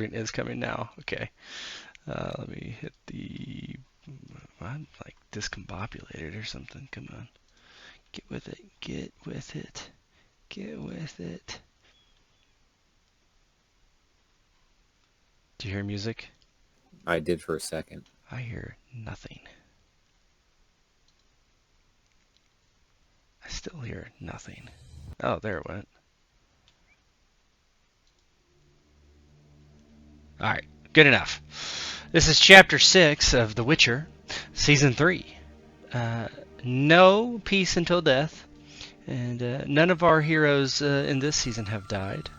recording is coming now. Okay. Let me hit the... I'm like discombobulated or something. Come on. Get with it. Get with it. Get with it. Do you hear music? I did for a second. I hear nothing. I still hear nothing. Oh, there it went. Alright, good enough. This is Chapter 6 of The Witcher, Season 3. No peace until death, and none of our heroes in this season have died.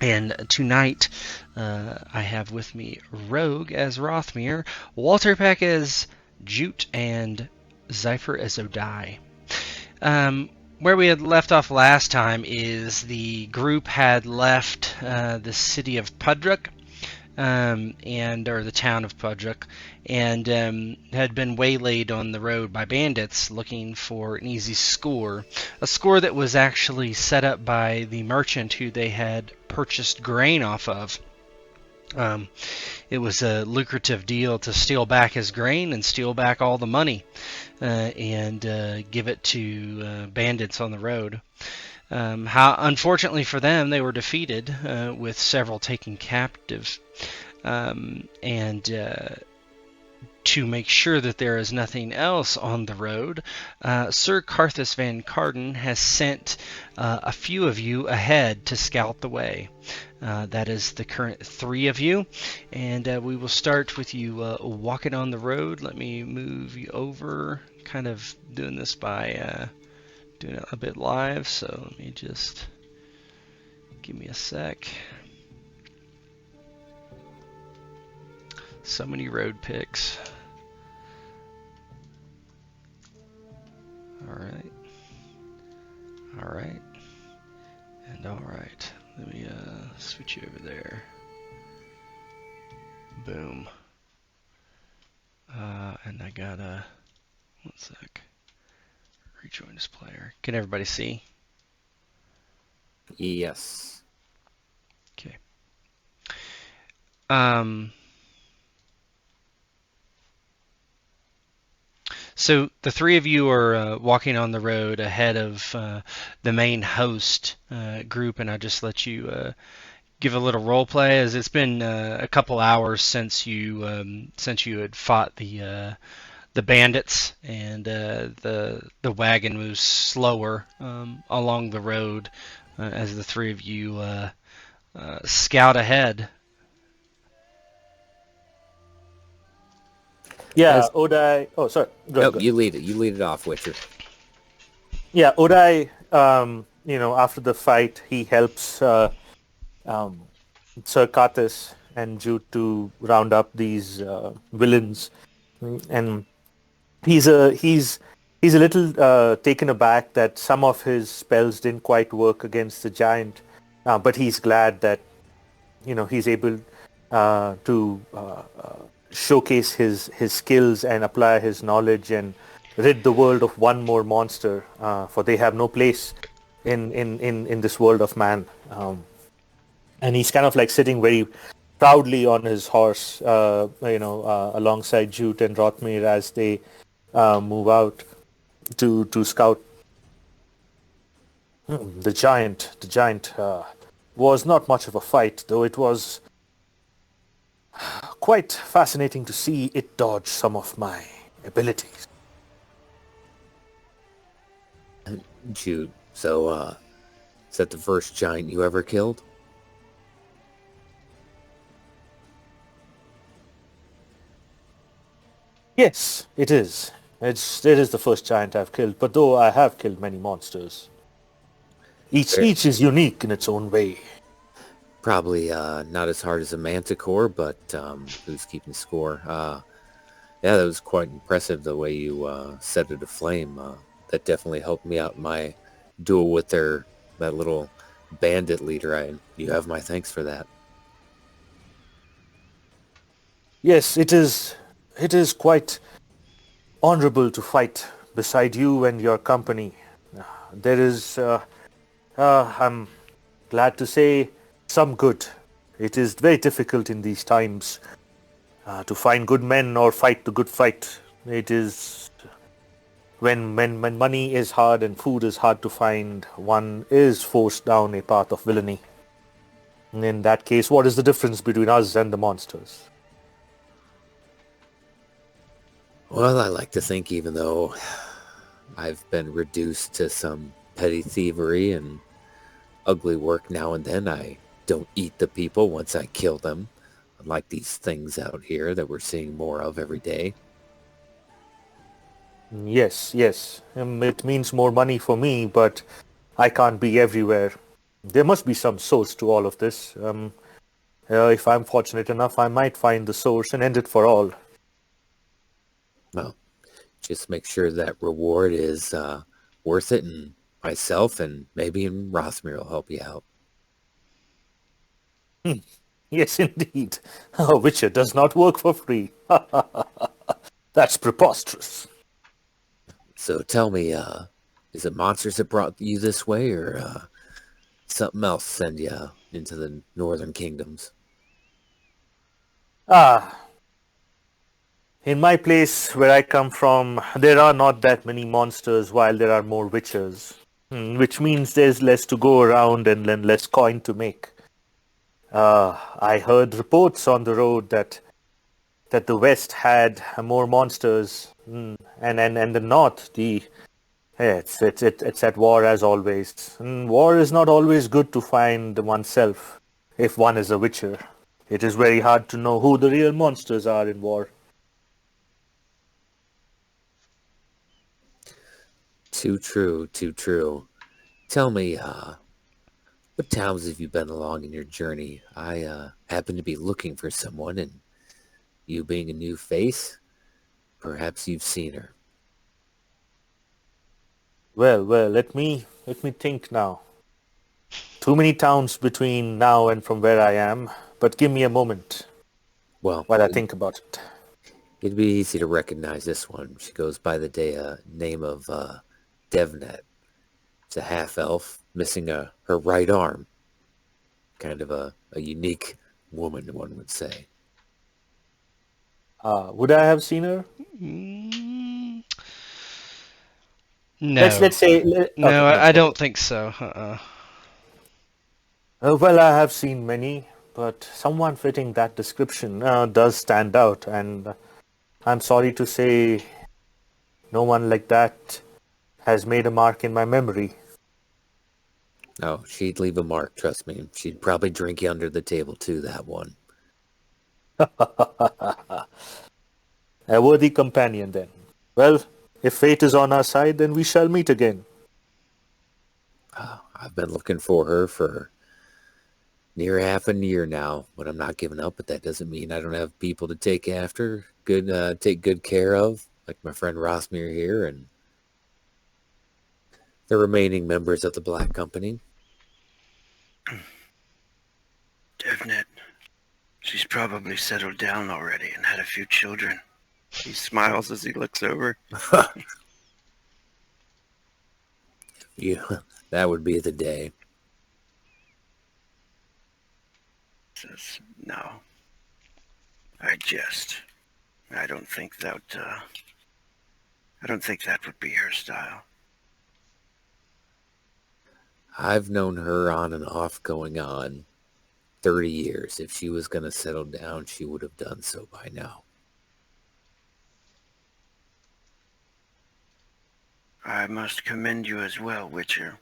And tonight, I have with me Rogue as Rothmyr, Walter Peck as Jute, and Zypher as Odai. Where we had left off last time is the group had left the city of Pudruk, or the town of Pudruk, and had been waylaid on the road by bandits looking for an easy score, a score that was actually set up by the merchant who they had purchased grain off of. It was a lucrative deal to steal back his grain and steal back all the money and give it to bandits on the road. Unfortunately for them, they were defeated with several taken captive. And to make sure that there is nothing else on the road, Ser Carthis Van Carden has sent a few of you ahead to scout the way. That is the current 3 of you, and we will start with you walking on the road. Let me move you over, kind of doing this by doing it a bit live, so let me just give me a sec. So many road pics. Alright. Alright. And alright. Let me switch you over there. Boom. And I gotta... one sec. Rejoin this player. Can everybody see? Yes. Okay. So the 3 of you are walking on the road ahead of the main host group, and I just let you give a little role play, as it's been a couple hours since you had fought the bandits, and the wagon moves slower along the road as the 3 of you scout ahead. Yeah, As Odai. Oh, sorry. Go ahead. nope, you lead it. You lead it off, Witcher. Yeah, Odai. After the fight, he helps um, Ser Carthis and Jute to round up these villains, and he's a little taken aback that some of his spells didn't quite work against the giant, but he's glad that he's able to showcase his skills and apply his knowledge and rid the world of one more monster, for they have no place in this world of man. And he's kind of like sitting very proudly on his horse, alongside Jute and Rothmyr as they move out to scout. The giant was not much of a fight, though it was quite fascinating to see it dodge some of my abilities. Jude. So, is that the first giant you ever killed? Yes, it is. It is the first giant I've killed, but though I have killed many monsters. Fair. Each is unique in its own way. Probably not as hard as a manticore, but who's keeping score? Yeah, that was quite impressive the way you set it aflame. That definitely helped me out in my duel with that little bandit leader. You have my thanks for that. Yes, it is. It is quite honorable to fight beside you and your company. There is, I'm glad to say, some good It is very difficult in these times to find good men or fight the good fight. It is when money is hard and food is hard to find, one is forced down a path of villainy. And in that case, what is the difference between us and the monsters? Well, I like to think even though I've been reduced to some petty thievery and ugly work now and then, I don't eat the people once I kill them, unlike these things out here that we're seeing more of every day. Yes, yes. It means more money for me, but I can't be everywhere. There must be some source to all of this. If I'm fortunate enough, I might find the source and end it for all. Well, just make sure that reward is worth it, and myself and maybe even Rothmyr will help you out. Yes, indeed. A witcher does not work for free. That's preposterous. So tell me, is it monsters that brought you this way, or something else send you into the northern kingdoms? Ah, in my place where I come from, there are not that many monsters while there are more witchers. Which means there's less to go around and then less coin to make. I heard reports on the road that the west had more monsters, and the north, it's at war as always. War is not always good to find oneself if one is a witcher. It is very hard to know who the real monsters are in war. Too true, too true. Tell me, what towns have you been along in your journey? I happen to be looking for someone, and you being a new face, perhaps you've seen her. Well, let me think now. Too many towns between now and from where I am, but give me a moment Well, while I think about it. it'd be easy to recognize this one. She goes by the name of Devnet. It's a half-elf, missing her right arm. Kind of a unique woman, one would say. Would I have seen her? Mm, Let's no. let's say No, okay, no, I okay. don't think so. Well, I have seen many, but someone fitting that description does stand out, and I'm sorry to say, no one like that has made a mark in my memory. Oh, she'd leave a mark, trust me. She'd probably drink you under the table too, that one. A worthy companion, then. Well, if fate is on our side, then we shall meet again. I've been looking for her for near half a year now, but I'm not giving up. But that doesn't mean I don't have people to take after, take good care of, like my friend Rothmyr here and the remaining members of the Black Company. Devnet, she's probably settled down already and had a few children. He smiles as he looks over. Yeah, that would be the day. Says, no. I jest. I don't think that would be her style. I've known her on and off going on 30 years. If she was going to settle down, she would have done so by now. I must commend you as well, Witcher.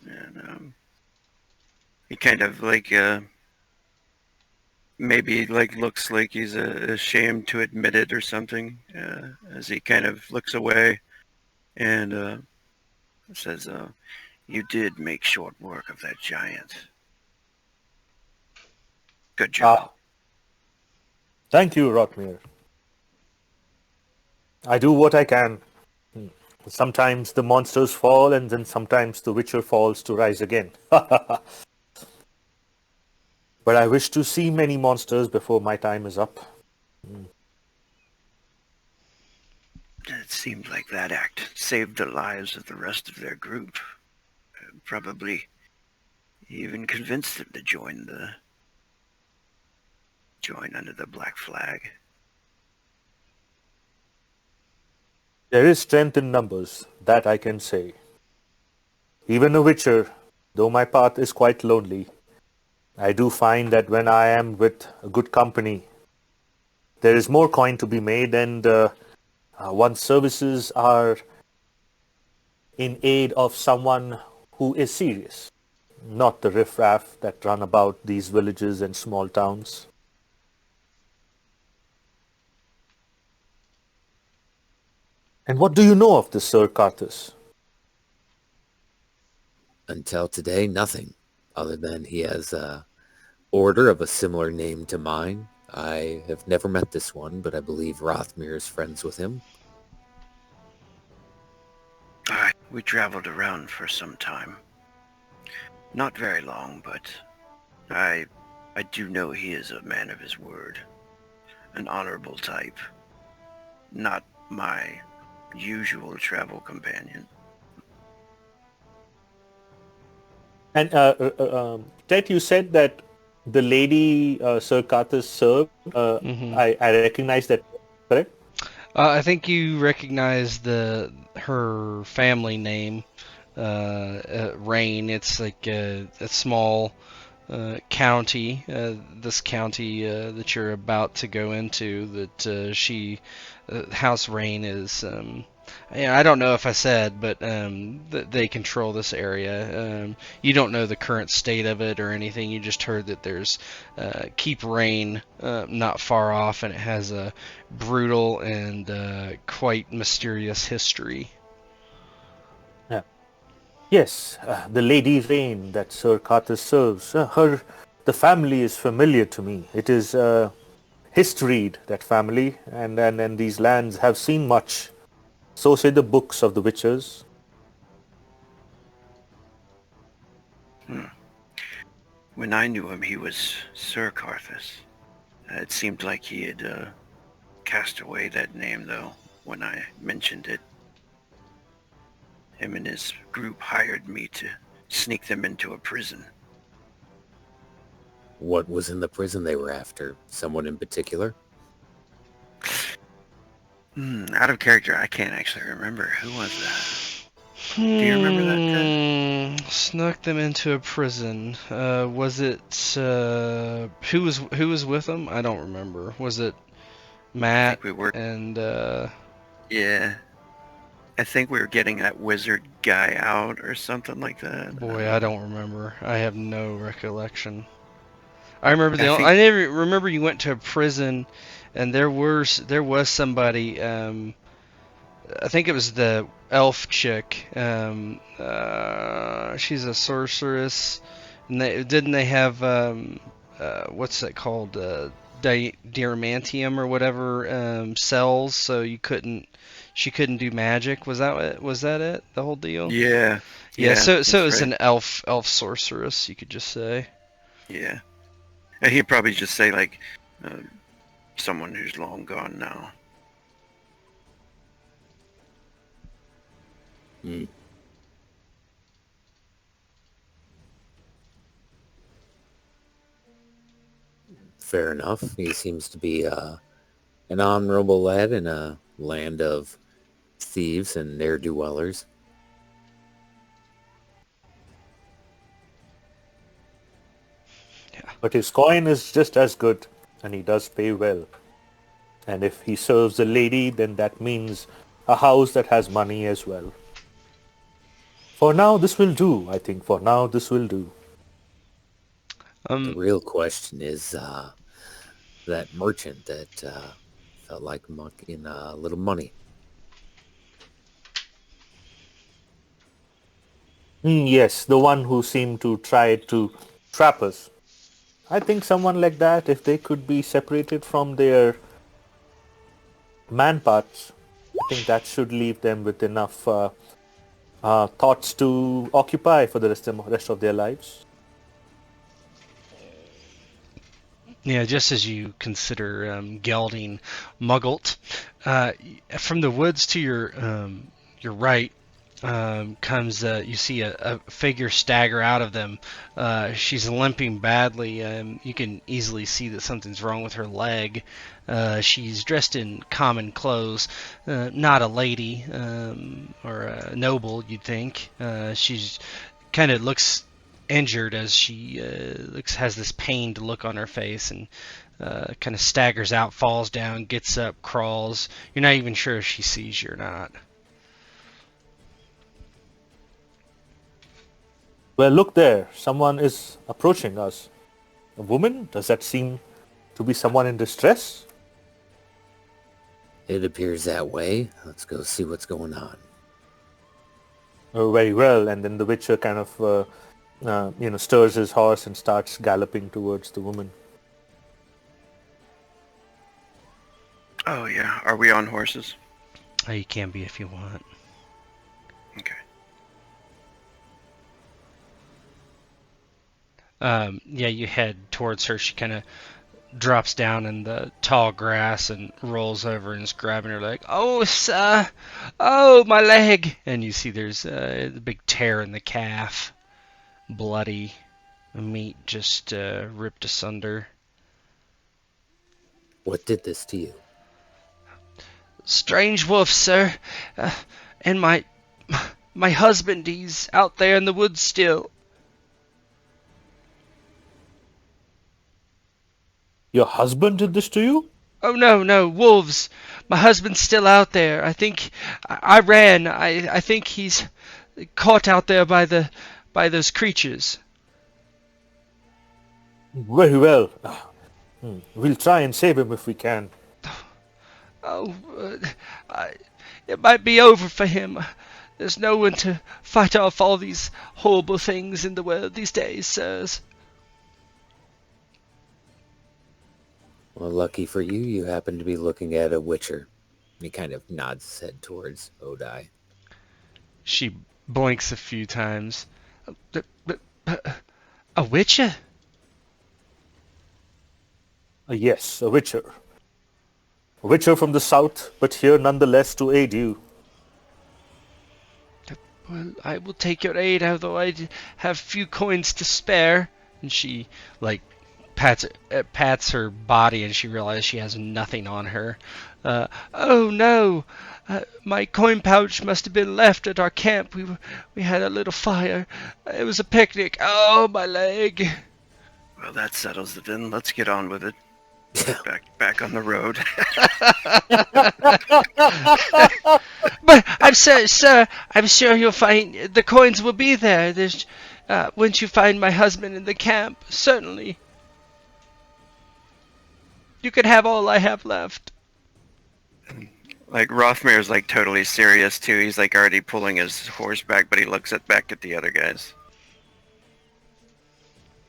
And, he kind of maybe looks like he's ashamed to admit it or something, as he kind of looks away and says, you did make short work of that giant. Good job. Thank you, Rothmyr. I do what I can. Sometimes the monsters fall, and then sometimes the witcher falls to rise again. But I wish to see many monsters before my time is up. It seemed like that act saved the lives of the rest of their group. Probably even convinced them to join the join under the black flag. There is strength in numbers, that I can say. Even a witcher, though my path is quite lonely, I do find that when I am with a good company, there is more coin to be made, and one's services are in aid of someone who is serious, not the riffraff that run about these villages and small towns. And what do you know of this Ser Carthis? Until today, nothing, other than he has a order of a similar name to mine. I have never met this one, but I believe Rothmyr is friends with him. We traveled around for some time. Not very long, but I do know he is a man of his word. An honorable type. Not my usual travel companion. And Ted, you said that the lady Ser Carthis served. I recognize that, correct? I think you recognize her family name, Rain. It's like a small county. This county that you're about to go into, that House Rain is. I don't know if I said, but they control this area. You don't know the current state of it or anything. You just heard that there's Keep Rain not far off, and it has a brutal and quite mysterious history. Yeah. Yes, the Lady Rain that Ser Carthis serves. The family is familiar to me. It is historied, that family, and these lands have seen much. So say the books of the witchers. When I knew him, he was Ser Carthis. It seemed like he had cast away that name, though, when I mentioned it. Him and his group hired me to sneak them into a prison. What was in the prison they were after? Someone in particular? Out of character, I can't actually remember. Who was that? Do you remember that, Ted? Snuck them into a prison. Was it who was with them? I don't remember. Was it Matt? I think we were. And yeah. I think we were getting that wizard guy out or something like that. Boy, I don't remember. I have no recollection. I remember I I never remember you went to a prison, and there was somebody. I think it was the elf chick. She's a sorceress, and they have what's that called? Diamantium or whatever cells, so she couldn't do magic. Was that it? The whole deal? Yeah. Yeah. So it was right. an elf sorceress, you could just say. Yeah. And he'd probably just say like someone who's long gone now. Fair enough. He seems to be an honorable lad in a land of thieves and ne'er-do-wellers. Yeah. But his coin is just as good, and he does pay well. And if he serves a lady, then that means a house that has money as well. For now, this will do. I think for now, this will do. The real question is that merchant that felt like mucking a little money. Yes, the one who seemed to try to trap us. I think someone like that, if they could be separated from their man parts, I think that should leave them with enough thoughts to occupy for the rest of their lives. Yeah, just as you consider gelding Muggles, from the woods to your right, comes, you see a figure stagger out of them. She's limping badly. You can easily see that something's wrong with her leg. She's dressed in common clothes, not a lady or a noble, you'd think. She's kind of looks injured as she has this pained look on her face, and kind of staggers out, falls down, gets up, crawls. You're not even sure if she sees you or not. Well, look there. Someone is approaching us. A woman? Does that seem to be someone in distress? It appears that way. Let's go see what's going on. Oh, very well. And then the Witcher kind of, stirs his horse and starts galloping towards the woman. Oh, yeah. Are we on horses? You can be if you want. Okay. Yeah, you head towards her. She kind of drops down in the tall grass and rolls over and is grabbing her leg. Oh, sir! Oh, my leg! And you see there's a big tear in the calf. Bloody. The meat just ripped asunder. What did this to you? Strange wolf, sir. And my husband, he's out there in the woods still. Your husband did this to you? Oh, no, wolves. My husband's still out there. I think I ran. I think he's caught out there by those creatures. Very well. We'll try and save him if we can. Oh, it might be over for him. There's no one to fight off all these horrible things in the world these days, sirs. Well, lucky for you, you happen to be looking at a witcher. He kind of nods his head towards Odai. She blinks a few times. A witcher? Yes, a Witcher. A Witcher from the south, but here nonetheless to aid you. Well, I will take your aid, although I have few coins to spare. And she, pats her body, and she realizes she has nothing on her. Oh no! My coin pouch must have been left at our camp. We had a little fire. It was a picnic. Oh, my leg! Well, that settles it then. Let's get on with it. Back on the road. But sir, I'm sure you'll find the coins will be there. There's, once you find my husband in the camp, certainly. You can have all I have left. Like, Rothmyr's like totally serious too. He's like already pulling his horse back, but he looks back at the other guys.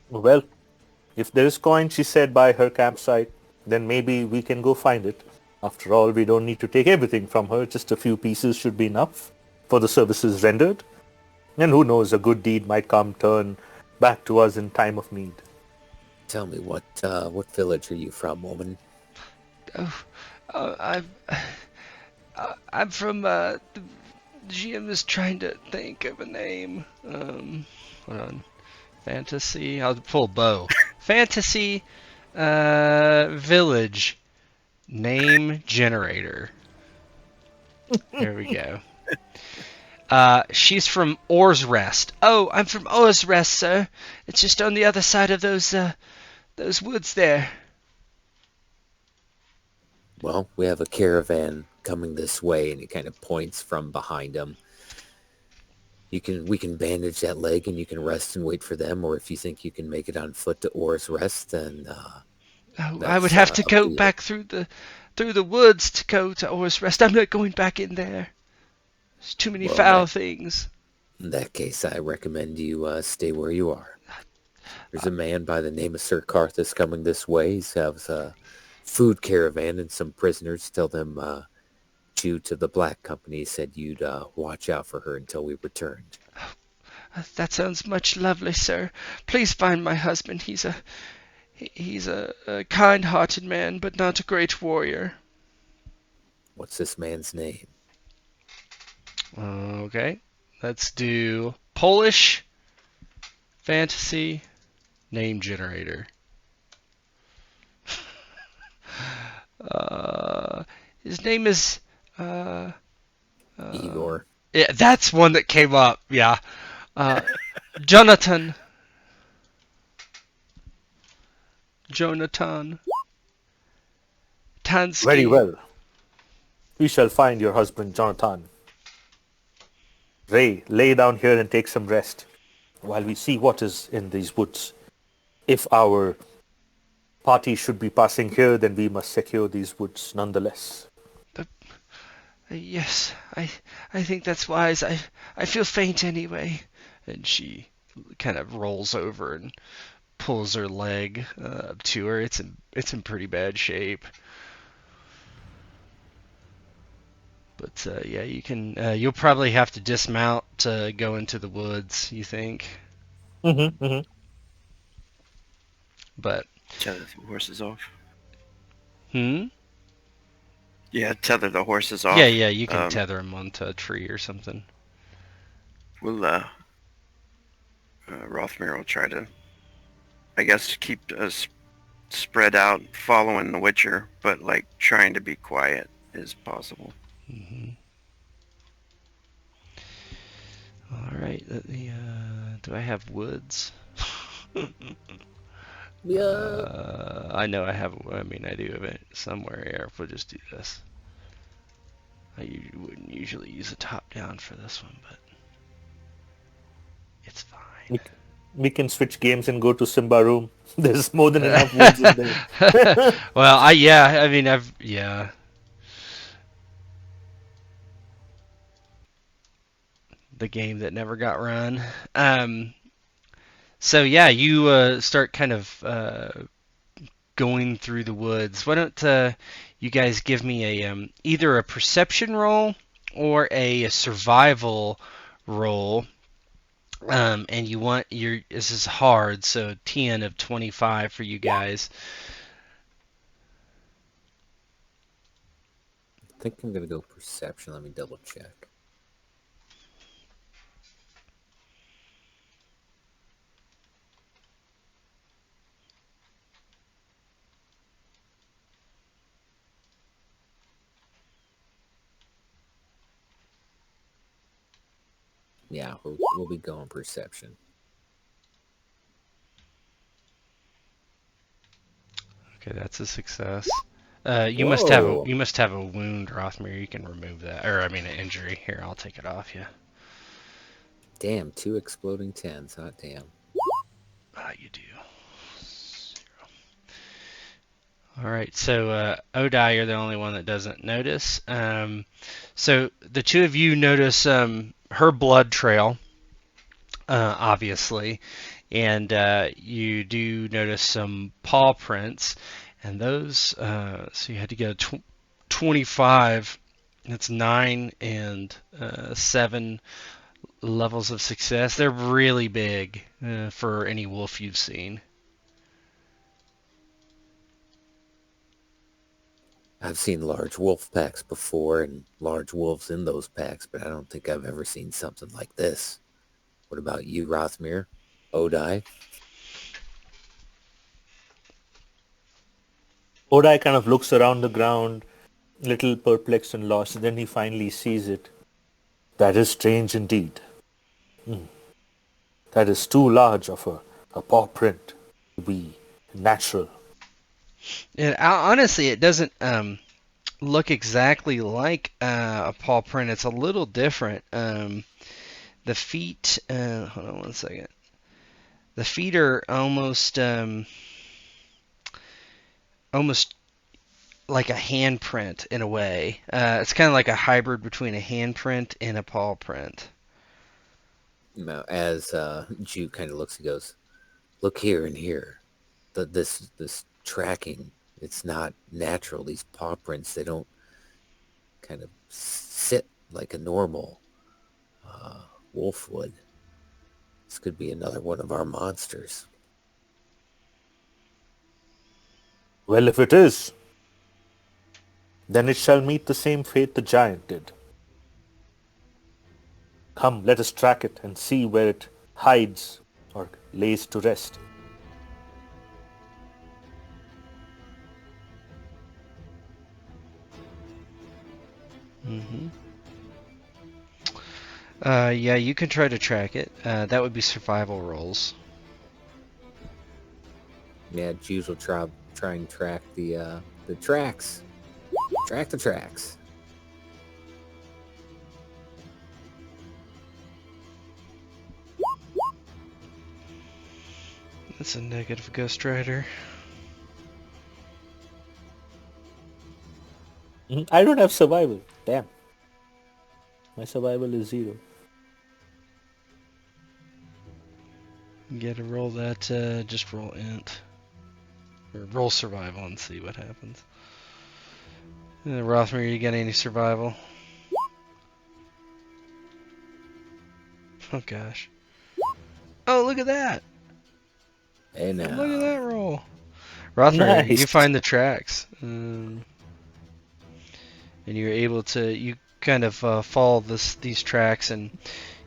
Well, if there is coin, she said, by her campsite, then maybe we can go find it. After all, we don't need to take everything from her. Just a few pieces should be enough for the services rendered. And who knows, a good deed might turn back to us in time of need. Tell me, what village are you from, woman? I'm from, the GM is trying to think of a name. Hold on. Fantasy. I'll pull bow. Fantasy, village. Name generator. There we go. She's from Orr's Rest. Oh, I'm from Orr's Rest, sir. It's just on the other side of those woods there. Well, we have a caravan coming this way, and he kind of points from behind him. We can bandage that leg, and you can rest and wait for them. Or if you think you can make it on foot to Orr's Rest, then I would have to go back through the woods to go to Orr's Rest. I'm not going back in there. There's too many foul things. In that case, I recommend you stay where you are. There's a man by the name of Ser Carthis coming this way. He has a food caravan and some prisoners. Tell them Jute of the Black Company said you'd watch out for her until we returned. That sounds much lovely, sir. Please find my husband. He's a kind-hearted man, but not a great warrior. What's this man's name? Okay. Let's do Polish fantasy name generator. His name is Igor. yeah, that's one that came up. Yeah, Jonathan. Very Tansky. well. We shall find your husband, Jonathan. Ray, lay down here and take some rest while we see what is in these woods. If our party should be passing here, then we must secure these woods nonetheless. Yes, I think that's wise. I feel faint anyway. And she kind of rolls over and pulls her leg up to her. It's in pretty bad shape. But yeah, you can. You'll probably have to dismount to go into the woods. You think? Mm-hmm, mm-hmm. But Tether the horses off. hmm. Yeah, tether the horses off. Yeah, you can tether them onto a tree or something. We'll Rothmyr will try to, I guess, keep us spread out, following the Witcher, but like trying to be quiet as possible. Mm-hmm. All right. Do I have woods? Yeah. I know I have. I mean, I do have it somewhere here. We'll just do this. I wouldn't usually use a top down for this one, but it's fine. We can switch games and go to Simba room. There's more than enough woods in there. Well, I mean, the game that never got run. So yeah, you start kind of going through the woods. Why don't you guys give me a either a perception roll or a survival roll? And you want this is hard, so 10 of 25 for you guys. I think I'm gonna go perception. Let me double check. Yeah, we'll be going perception. Okay, that's a success. Whoa. You must have a wound, Rothmyr. You can remove that, or I mean an injury. Here, I'll take it off you. Damn, 2 exploding 10s. Hot damn. You do. 0. All right, so Odai, you're the only one that doesn't notice. So the two of you notice her blood trail, obviously, and you do notice some paw prints, and those. So you had to get a 25. That's 9 and 7 levels of success. They're really big for any wolf you've seen. I've seen large wolf packs before and large wolves in those packs, but I don't think I've ever seen something like this. What about you, Rothmyr? Odai? Odai kind of looks around the ground, little perplexed and lost. Then he finally sees it. That is strange indeed. That is too large of a paw print to be natural. And honestly, it doesn't look exactly like a paw print. It's a little different. The feet. Hold on one second. The feet are almost like a handprint in a way. It's kind of like a hybrid between a handprint and a paw print. Now, as Jute kind of looks, he goes, "Look here and here. This tracking, it's not natural. These paw prints, they don't kind of sit like a normal wolf would. This could be another one of our monsters." Well, if it is, then it shall meet the same fate the giant did. Come, let us track it and see where it hides or lays to rest. Mm-hmm. Yeah, you can try to track it. That would be survival rolls. Yeah, Jews will try and track the tracks. Track the tracks. That's a negative Ghost Rider. I don't have survival. Damn. My survival is 0. You gotta roll that, just roll int. Or roll survival and see what happens. Rothmyr, you got any survival? Oh gosh. Oh, look at that! Hey now. Look at that roll! Rothmyr, Nice. you find the tracks. And you're able to, you kind of follow these tracks, and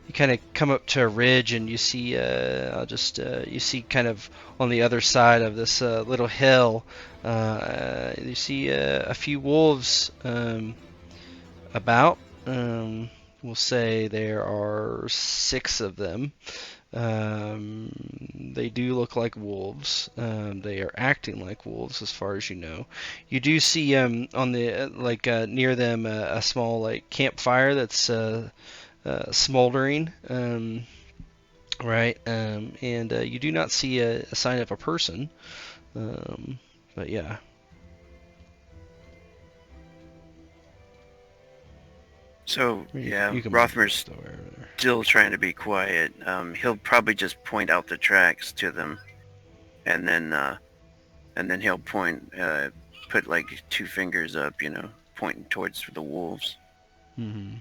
you kind of come up to a ridge, and you see, you see kind of on the other side of this little hill, you see a few wolves about. We'll say there are 6 of them. They do look like wolves. They are acting like wolves, as far as you know. You do see on the near them a small like campfire that's smoldering, right? And you do not see a sign of a person. But yeah. So, yeah, You can Rothmyr's move over there. still trying to be quiet. He'll probably just point out the tracks to them, and then he'll put like 2 fingers up, pointing towards the wolves. Mm-hmm.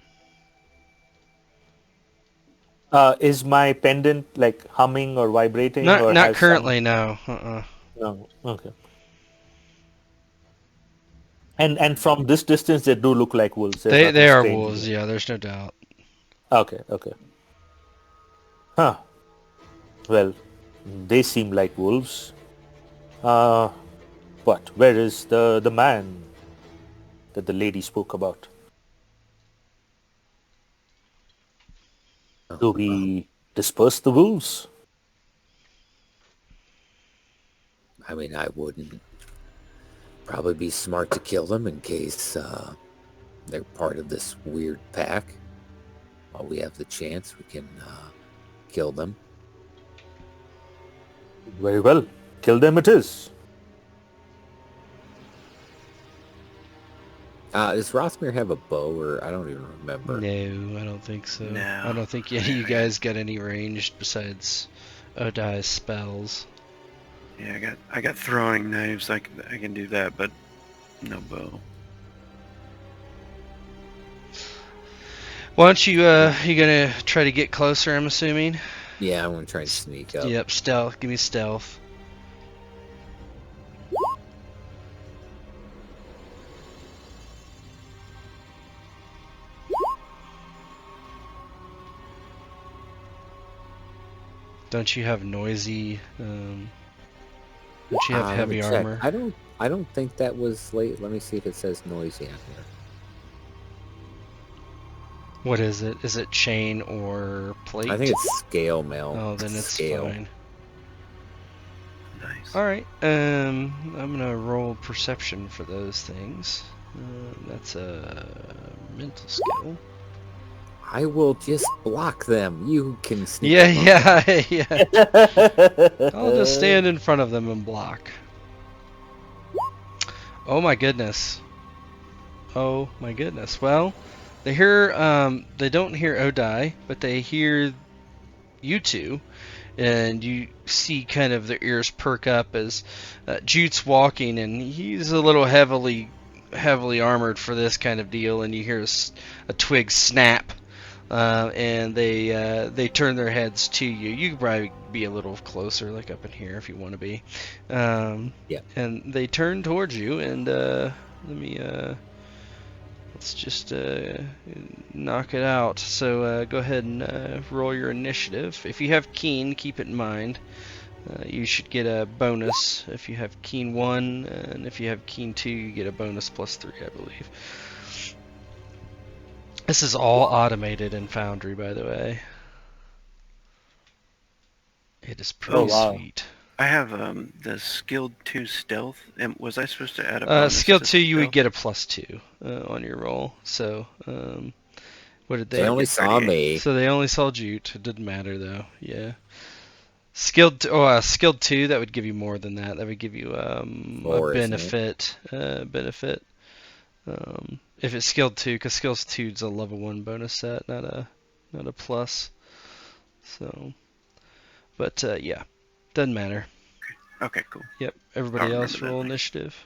Is my pendant like humming or vibrating, or Not has currently, no. No. Okay. And from this distance, they do look like wolves. There's They nothing are strange wolves, there. yeah. There's no doubt. Okay. Okay. Huh. Well, they seem like wolves. But where is the man that the lady spoke about? Do we disperse the wolves? I mean, I wouldn't. Probably be smart to kill them in case they're part of this weird pack. While we have the chance, we can kill them. Very well. Kill them it is. Does Rothmyr have a bow, or I don't even remember? No, I don't think so. No. I don't think any of you guys got any ranged besides Odai's spells. Yeah, I got throwing knives. I can do that, but no bow. Why don't you gonna try to get closer, I'm assuming? Yeah, I'm gonna try and sneak up. Yep, stealth. Give me stealth. Don't you have noisy? Don't you have Let heavy me check. armor? I don't think that was late. Let me see if it says noisy on here. What is it? Is it chain or plate? I think it's scale mail. Oh, then it's scale. fine. Nice. All right. I'm gonna roll perception for those things. That's a mental skill. I will just block them. You can sneak Yeah, up on them. yeah. I'll just stand in front of them and block. Oh my goodness. Oh my goodness. Well, they hear. They don't hear Odai, but they hear you two, and you see kind of their ears perk up as Jute's walking, and he's a little heavily armored for this kind of deal, and you hear a twig snap. And they turn their heads to you. You could probably be a little closer, like up in here, if you want to be. Yeah. And they turn towards you, and let's let's just knock it out. So go ahead and roll your initiative. If you have keen, keep it in mind. You should get a bonus if you have keen 1, and if you have keen 2, you get a bonus plus 3, I believe. This is all automated in Foundry, by the way. It is pretty wow. sweet. I have the skilled 2 stealth. And was I supposed to add a bonus Skill to 2, you would stealth? get a plus 2 on your roll. So, what did They they? I only get saw 38. me. So they only saw Jute. It didn't matter though. Yeah. Skilled 2, that would give you more than that. That would give you a Four, isn't it? benefit. If it's skilled 2, because skills 2 is a level 1 bonus set, not a plus. So, but yeah, doesn't matter. Okay, cool. Yep. Everybody I'll else remember that roll next. initiative.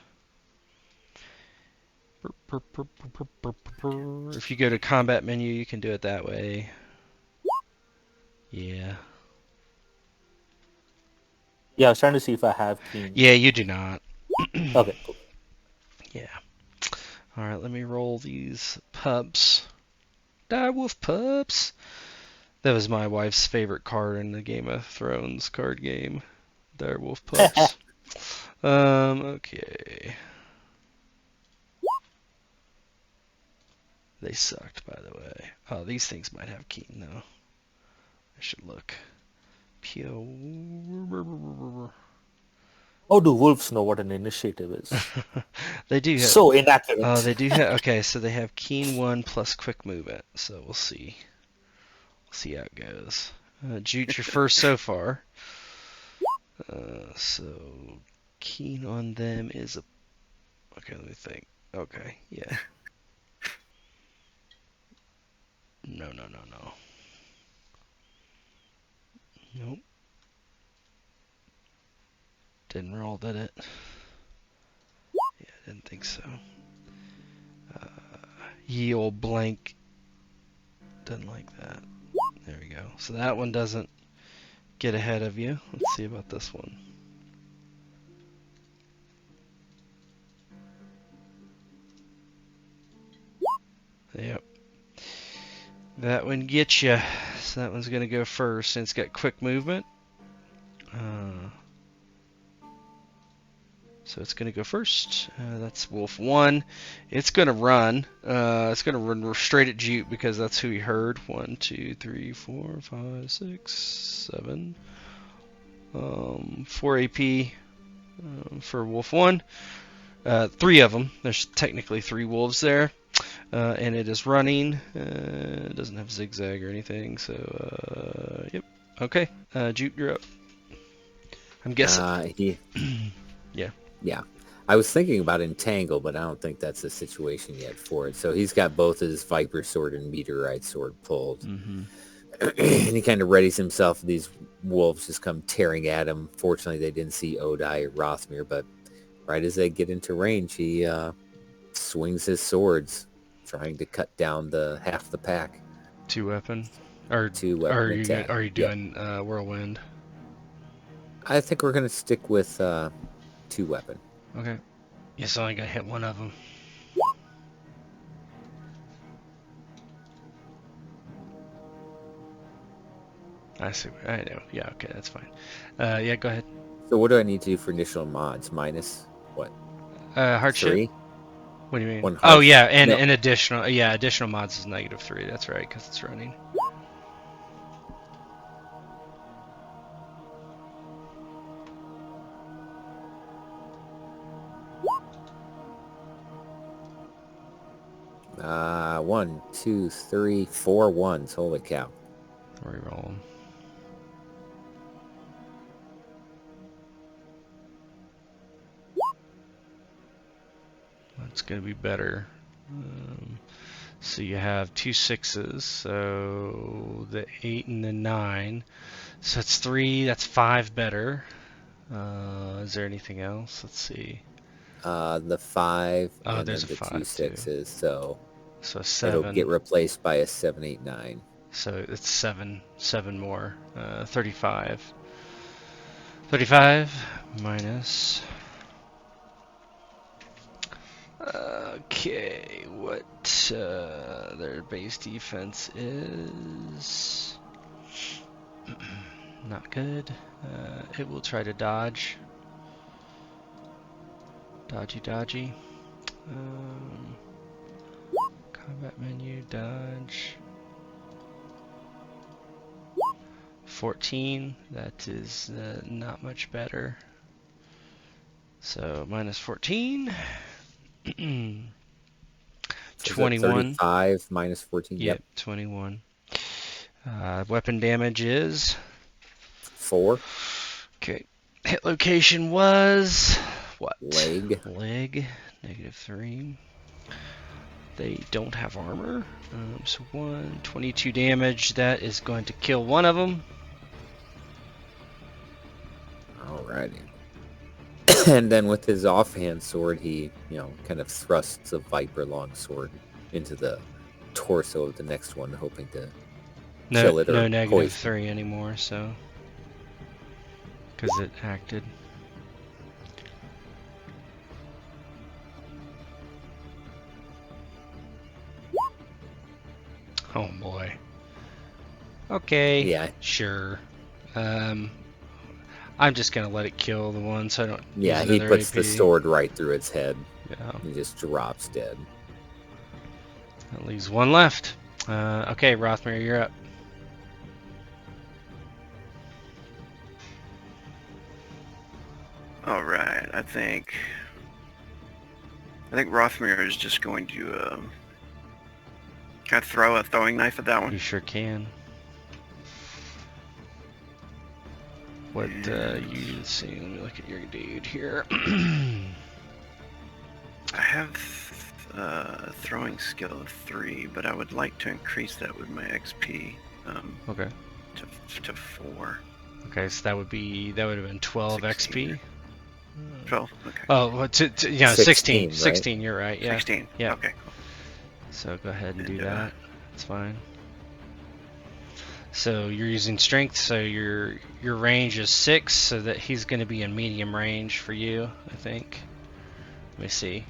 If you go to combat menu, you can do it that way. Yeah. Yeah, I was trying to see if I have keen. Yeah, you do not. Okay, cool. Yeah. All right, let me roll these pups. Direwolf pups. That was my wife's favorite card in the Game of Thrones card game. Direwolf pups. Okay. They sucked, by the way. Oh, these things might have keen though. I should look. Oh, do wolves know what an initiative is? They do have. So inaccurate. Oh, they do have. Okay, so they have keen 1 plus quick movement. So we'll see. We'll see how it goes. Jute, you're first so far. So keen on them is a. Okay, let me think. Okay, yeah. No. Nope. Didn't roll, did it? Yeah, I didn't think so. Ye old blank. Doesn't like that. There we go. So that one doesn't get ahead of you. Let's see about this one. Yep. That one gets you. So that one's going to go first, and it's got quick movement. So it's going to go first. That's Wolf 1. It's going to run. It's going to run straight at Jute because that's who he heard. 1, 2, 3, 4, 5, 6, 7. 4 AP for Wolf 1. 3 of them. There's technically 3 wolves there. And it is running. It doesn't have zigzag or anything. So, yep. Okay. Jute, you're up. I'm guessing. Yeah. Yeah. I was thinking about Entangle, but I don't think that's the situation yet for it. So he's got both his Viper Sword and Meteorite Sword pulled. Mm-hmm. And he kind of readies himself. These wolves just come tearing at him. Fortunately, they didn't see Odai or Rothmyr, but right as they get into range, he swings his swords, trying to cut down the half the pack. 2 weapon? Or 2 weapon attack. Are you doing Whirlwind? I think we're going to stick with 2 weapon. Okay. Yes, I only got to hit one of them. I see. I know. Yeah, okay, that's fine. Yeah, go ahead. So what do I need to do for initial mods? Minus what? Hardship? 3? What do you mean? One Oh, yeah, and, no. and additional mods is -3. That's right, because it's running. One, two, three, 4 ones. Holy cow. Reroll them. That's going to be better. So you have 2 6s, so the 8 and the 9. So it's 3, that's 5 better. Is there anything else? Let's see. The 5 and there's then a the 2 5 too. 6s. So 7. it'll get replaced by a 7, 8, 9. So it's 7 more. 35. 35 minus Okay, what their base defense is? Not good. It will try to dodge. Dodgy. Combat menu, dodge. 14, that is not much better. So minus 14. So is that 21. 35 minus 14. Yep, 21. Weapon damage is 4. okay. Hit location was what? Leg. Leg. -3. They don't have armor. So 22 damage. That is going to kill one of them. Alrighty. And then with his offhand sword, he, kind of thrusts a viper longsword into the torso of the next one, hoping to kill it or No poison. -3 anymore, so because it acted. Oh boy. Okay. Yeah. Sure. I'm just gonna let it kill the one, so I don't. Yeah, use he another puts AP. the sword right through its head. Yeah. He just drops dead. That leaves one left. Okay, Rothmyr, you're up. All right, I think Rothmyr is just going to kind of throw a throwing knife at that You one. sure can. What you see? Let me look at your dude here. I have a throwing skill of 3, but I would like to increase that with my XP Okay. to 4. Okay, so that would have been 12 16. XP. 12. Okay. Oh, well, 16. 16, 16, you're right. Yeah. 16. Yeah. Okay. Cool. So go ahead and do And, that. That's fine. So you're using strength, so your range is 6, so that he's going to be in medium range for you, I think. Let me see.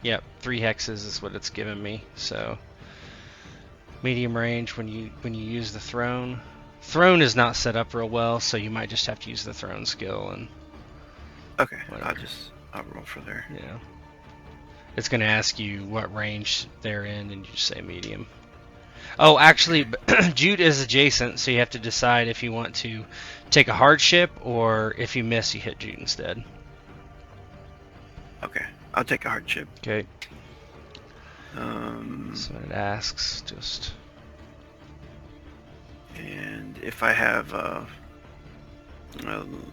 Yep, 3 hexes is what it's giving me. So medium range when you use the throne. Throne is not set up real well, so you might just have to use the throne skill and Okay. whatever. I'll roll for there. Yeah. It's going to ask you what range they're in, and you just say medium. Oh, actually, Jute is adjacent, so you have to decide if you want to take a hardship, or if you miss, you hit Jute instead. Okay. I'll take a hardship. Okay. So it asks just. And if I have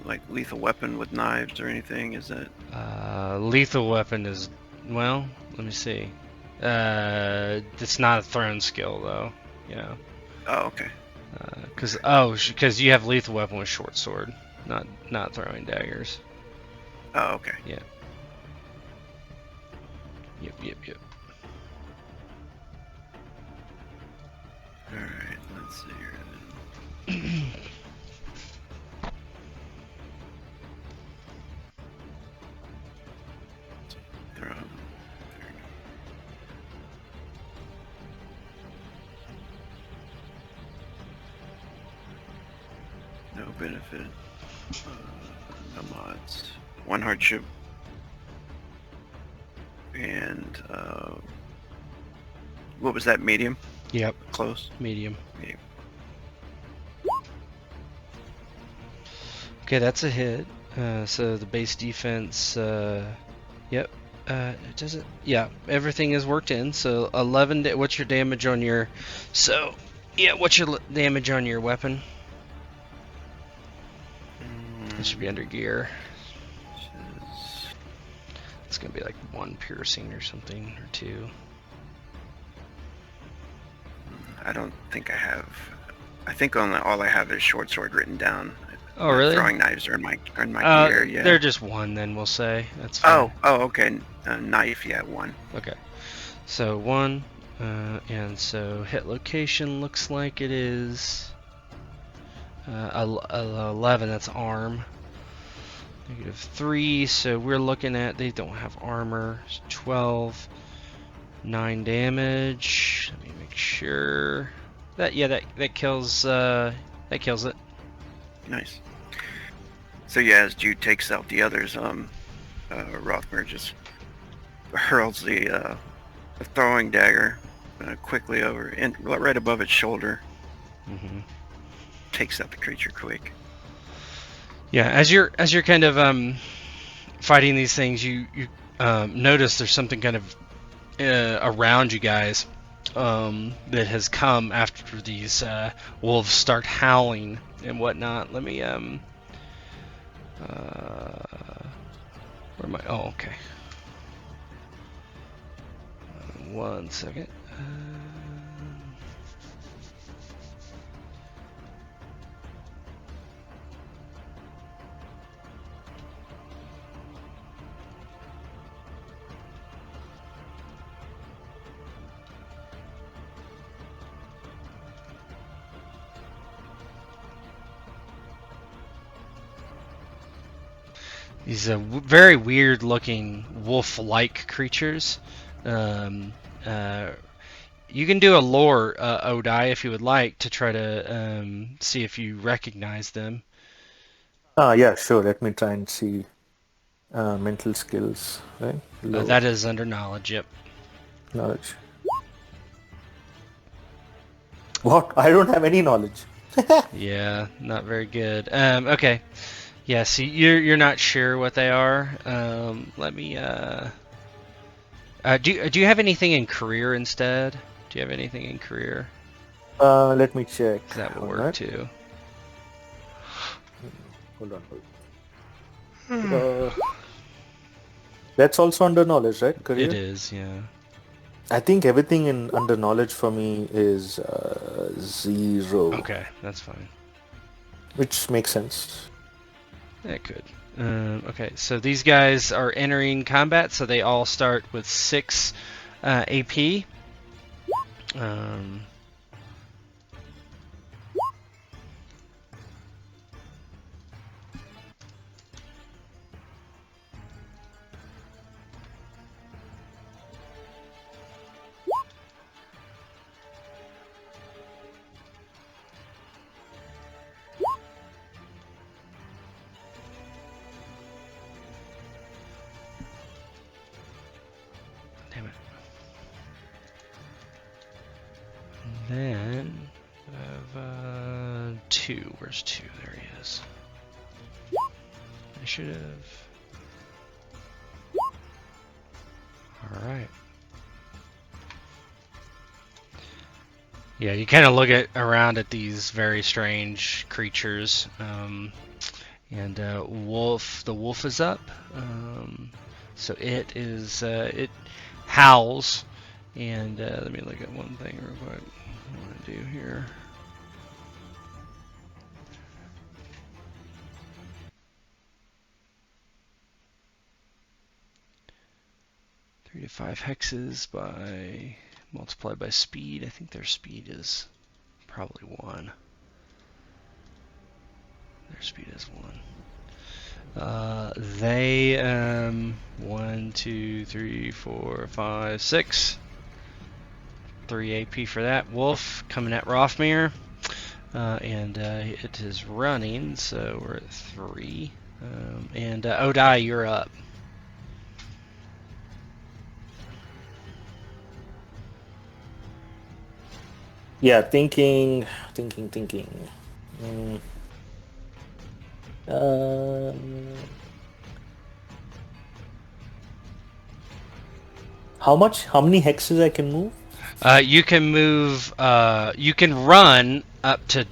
like lethal weapon with knives or anything, is that? Lethal weapon is, well, let me see. It's not a thrown skill though. Yeah. Oh, okay. Because you have lethal weapon with short sword, not throwing daggers. Oh, okay. Yeah. Yep. All right. Let's see here. Throw. No benefit. No mods. 1 hardship. And what was that? Medium? Yep. Close? Medium. Medium. Okay, that's a hit. So the base defense, yep. It doesn't. Yeah, everything is worked in. So 11. What's your damage on your? So, yeah. What's your damage on your weapon? It should be under gear. It's gonna be like 1 piercing or something, or 2. I don't think I have. I think all I have is short sword written down. Oh, really? Throwing knives are in my gear. Yeah. They're just 1 then, we'll say. That's fine. Oh, okay. Knife, yeah, 1. Okay. So 1, and so hit location looks like it is 11. That's arm. -3, so we're looking at, they don't have armor. 12, 9 damage. Let me make sure. That kills that kills it. Nice. So yeah, as Jute takes out the others, Rothmyr just hurls the throwing dagger quickly over, and right above its shoulder. Mm-hmm. Takes out the creature quick. Yeah, as you're kind of fighting these things, you notice there's something kind of around you guys that has come after these wolves start howling and whatnot. Let me where am I? Oh, okay. 1 second. These very weird-looking wolf-like creatures. You can do a lore, Odai, if you would like, to try to see if you recognize them. Yeah, sure. Let me try and see mental skills. Right? That is under knowledge. Yep. Knowledge. What? I don't have any knowledge. Yeah, not very good. Okay. Yeah, see, you're not sure what they are. Let me. Do you have anything in career instead? Do you have anything in career? Let me check. That would on work that. too. Hold on. That's also under knowledge, right? Career? It is, yeah. I think everything under knowledge for me is 0. Okay, that's fine. Which makes sense. That could. Okay, so these guys are entering combat, so they all start with 6 AP. Damn it. Then I have 2. Where's 2? There he is. I should have. All right. Yeah, you kind of look around at these very strange creatures, and the wolf is up. So it howls, and let me look at one thing real quick. What I want to do here. Three to 5 hexes by multiplied by speed. I think their speed is probably 1. Their speed is 1. They 1, 2, 3, 4, 5, 6. 3 AP for that. Wolf coming at Rothmyr, and it is running, so we're at 3. And Odai, you're up. Yeah, thinking. How many hexes I can move? You can move. You can run up to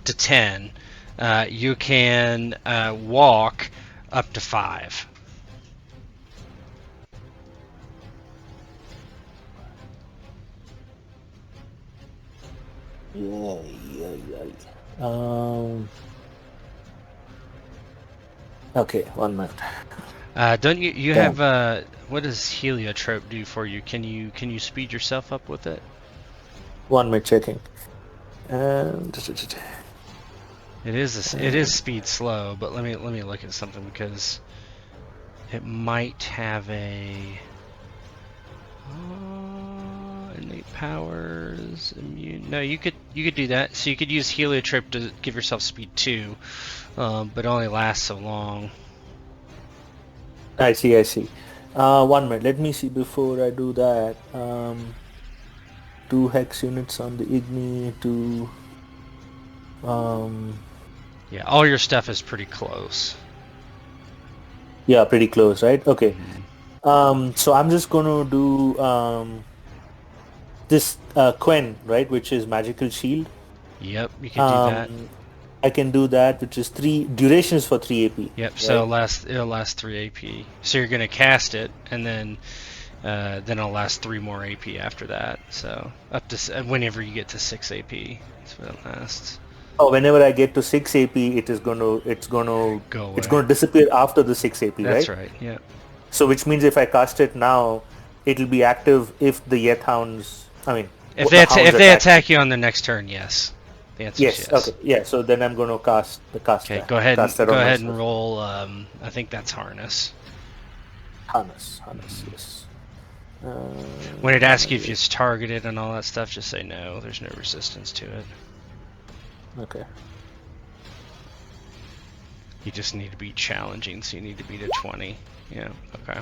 10. You can walk up to 5. Yeah. Okay, 1 minute. Don't you Yeah. have what does heliotrope do for you? Can you speed yourself up with it? 1 minute checking. And It is speed slow, but let me look at something because it might have a innate powers, immune. No, you could do that. So you could use Heliotrip to give yourself speed 2, but it only lasts so long. I see. 1 minute. Let me see before I do that. 2 hex units on the Igni, 2... Yeah, all your stuff is pretty close. Yeah, pretty close, right? Okay. Mm-hmm. So I'm just gonna do this Quen, right, which is magical shield. Yep, you could do that. I can do that, which is 3 durations for 3 AP. Yep, so it'll last 3 AP. So you're gonna cast it, and then it'll last 3 more AP after that. So up to whenever you get to 6 AP, that's what it lasts. Oh, whenever I get to 6 AP, it's gonna Go away. it's gonna disappear after the 6 AP, That's right? right. Yeah. So which means if I cast it now, it'll be active if the Yeth hounds. I mean, If the hounds they attack you on the next turn, yes. The answer is Yes. yes. Okay. Yeah. So then I'm gonna cast Okay, that. go ahead Cast that on and myself. roll. I think that's harness. Harness. Yes. When it asks you if it's targeted and all that stuff, just say no. There's no resistance to it. Okay. You just need to be challenging, so you need to beat a 20. Yeah. Okay.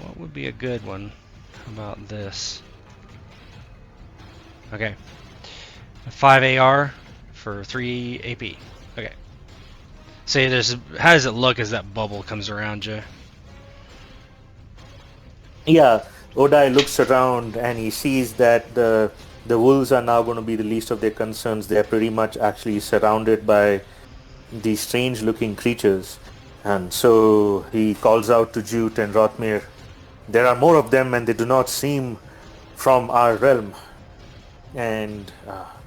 What would be a good one? How about this? Okay. 5 AR for 3 AP. Okay. So how does it look as that bubble comes around you? Yeah. Odai looks around and he sees that the wolves are now going to be the least of their concerns. They're pretty much actually surrounded by these strange-looking creatures, and so he calls out to Jute and Rothmyr. There are more of them, and they do not seem from our realm. And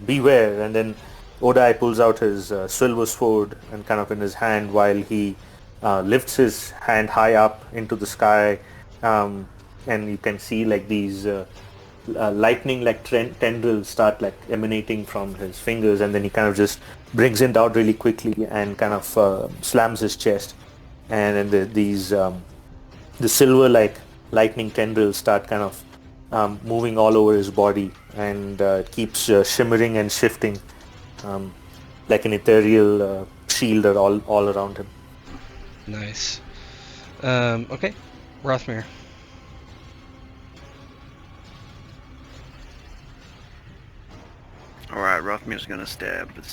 beware. And then Odai pulls out his silver sword and kind of in his hand while he lifts his hand high up into the sky, and you can see like these lightning like tendrils start like emanating from his fingers, and then he kind of just brings it out really quickly and kind of slams his chest, and then the silver like lightning tendrils start kind of moving all over his body, and it keeps shimmering and shifting like an ethereal shield all around him. Nice. Okay. Rothmyr. Alright, Rothmyr's gonna stab with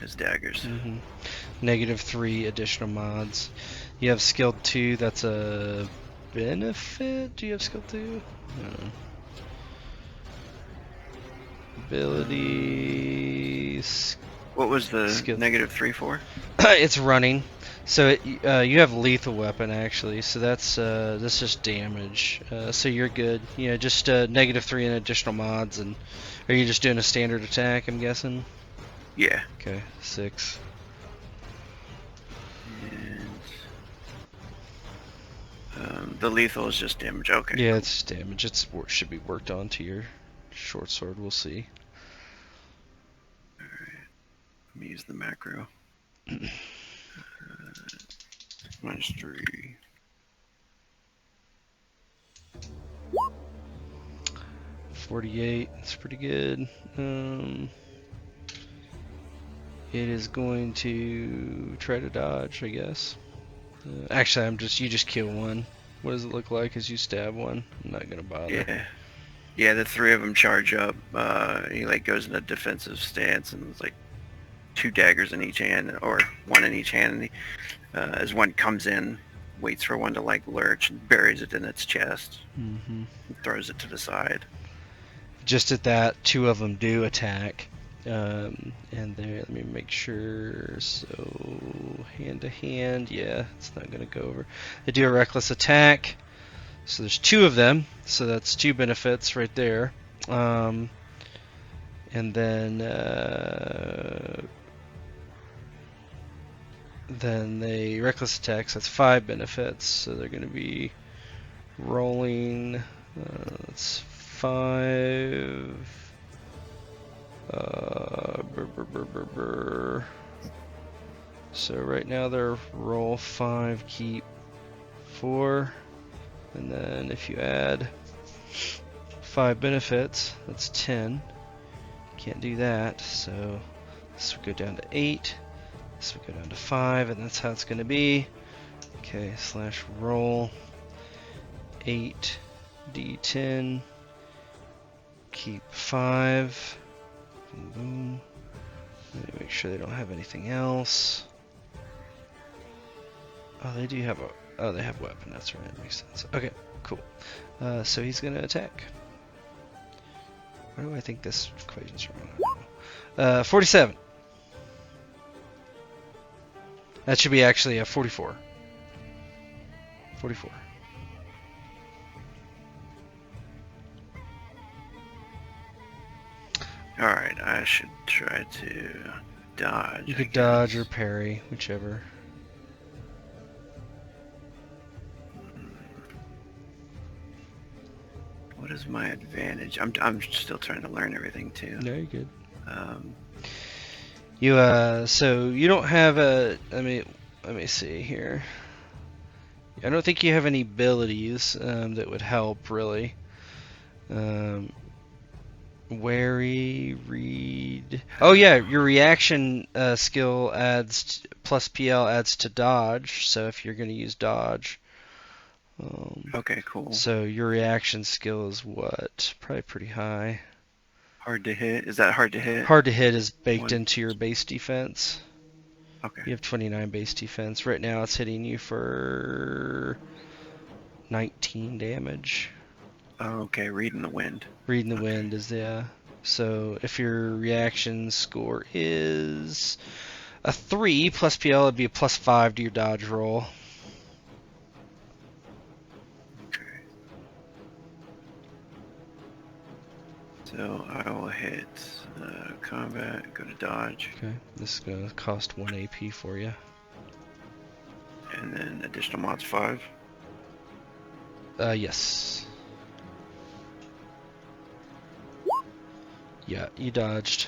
his daggers. Mm-hmm. -3 additional mods. You have skill 2, that's a benefit? Do you have skill 2? Abilities. What was the Skill. -3 for? It's running. So you have lethal weapon actually, so that's just damage. So you're good. Just -3 and additional mods. And are you just doing a standard attack? I'm guessing. Yeah. Okay, 6. And the lethal is just damage. Okay. Yeah, it's just damage. Should be worked on to your short sword. We'll see. All right. Let me use the macro. -3. 48. That's pretty good. It is going to try to dodge, I guess. Actually, you just kill one. What does it look like as you stab one? I'm not gonna bother. Yeah. The 3 of them charge up. He like goes in a defensive stance, and it's like 2 daggers in each hand, or 1 in each hand. And as one comes in, waits for one to like lurch and buries it in its chest. Mm-hmm. And throws it to the side. Just at that, 2 of them do attack. And there, let me make sure. So hand to hand, yeah, it's not gonna go over. They do a reckless attack. So there's 2 of them. So that's 2 benefits right there. And then they reckless attacks. That's 5 benefits. So they're gonna be rolling. That's 5. So right now they're roll 5, keep 4, and then if you add 5 benefits, that's 10. Can't do that, so this will go down to 8. This will go down to 5, and that's how it's going to be. Okay, slash roll 8 d10, keep 5. Boom, boom. Let me make sure they don't have anything else. Oh, they do have a. Oh, they have weapon. That's right. Makes sense. Okay, cool. So he's gonna attack. Why do I think this equation's wrong? I don't know. 47. That should be actually a 44. 44. Alright, I should try to dodge. You could dodge or parry, whichever. What is my advantage? I'm still trying to learn everything too. No, you're good. Um, So you don't have a. Let me see here. I don't think you have any abilities that would help really. Wary, read. Oh yeah, your reaction skill adds plus PL adds to dodge. So if you're going to use dodge. okay, cool. So your reaction skill is what? Probably pretty high. Hard to hit? Is that hard to hit? Hard to hit is baked into your base defense. Okay. You have 29 base defense. Right now it's hitting you for 19 damage. Oh, okay, reading the wind. Reading the wind is so if your reaction score is a 3 plus PL, it'd be a plus 5 to your dodge roll. Okay. So I will hit combat, go to dodge. Okay, this is gonna cost 1 AP for you. And then additional mods 5. Yes. Yeah, you dodged.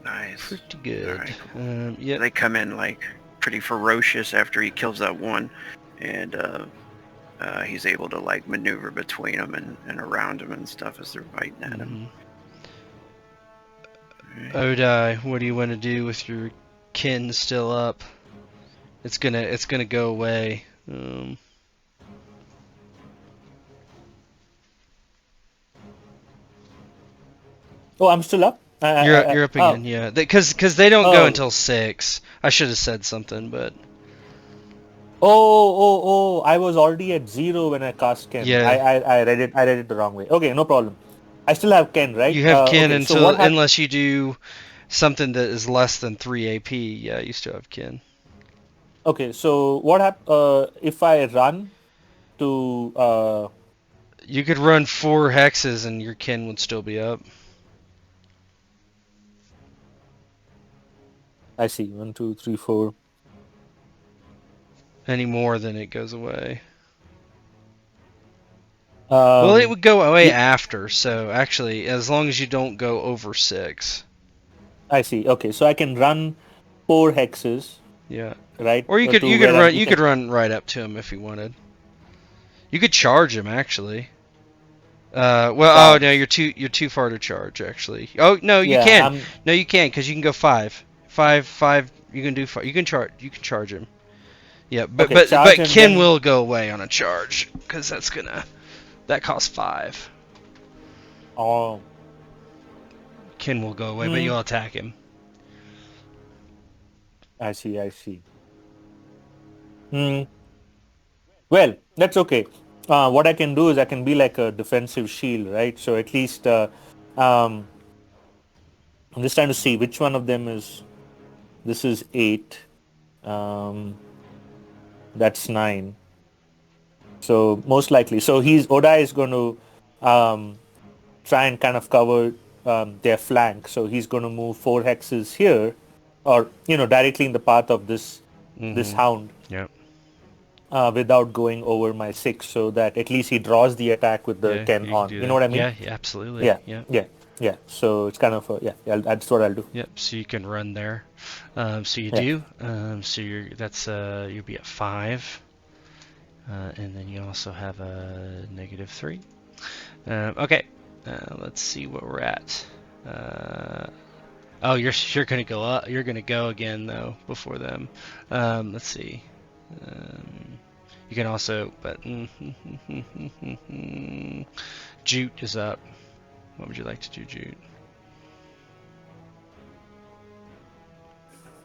Nice. Pretty good. All right, cool. Yeah. They come in like pretty ferocious after he kills that one, and he's able to like maneuver between them and around them and stuff as they're biting at him. Right. Odai, what do you want to do with your kin still up? It's gonna go away. Oh, I'm still up. You're up again, yeah. Because they don't go Oh. until 6. I should have said something, but Oh! I was already at 0 when I cast Ken. Yeah. I read it the wrong way. Okay, no problem. I still have Ken, right? you have kin okay, until so what unless you do something that is less than 3 AP. Yeah, you still have kin. Okay, so what if I run to? You could run 4 hexes and your kin would still be up. I see 1, 2, 3, 4. Any more than it goes away. Well, it would go away after. So actually, as long as you don't go over 6. I see. Okay, so I can run 4 hexes. Yeah. Right. Or you to could where run you could run right up to him if you wanted. You could charge him actually. Oh no, you're too far to charge actually. Oh no, you can. No, you can't because you can go 5. 5. You can do 5. You can charge him. Yeah, but kin then will go away on a charge because that costs 5. Oh. Kin will go away, but you'll attack him. I see. Well, that's okay. What I can do is I can be like a defensive shield, right? So at least I'm just trying to see which one of them is. This is 8. That's 9. So most likely, Odai is going to try and kind of cover their flank. So he's going to move 4 hexes here, or directly in the path of this hound. Yeah. Without going over my 6, so that at least he draws the attack with the 10 on. You know what I mean? Yeah, absolutely. Yeah. Yeah, so it's kind of that's what I'll do. Yep. So you can run there. So you Yeah. do. So you'll be at 5, and then you also have a -3. Okay. Let's see what we're at. Oh, you're gonna go up. You're gonna go again though before them. Let's see. You can also, but Jute is up. What would you like to do, Jute?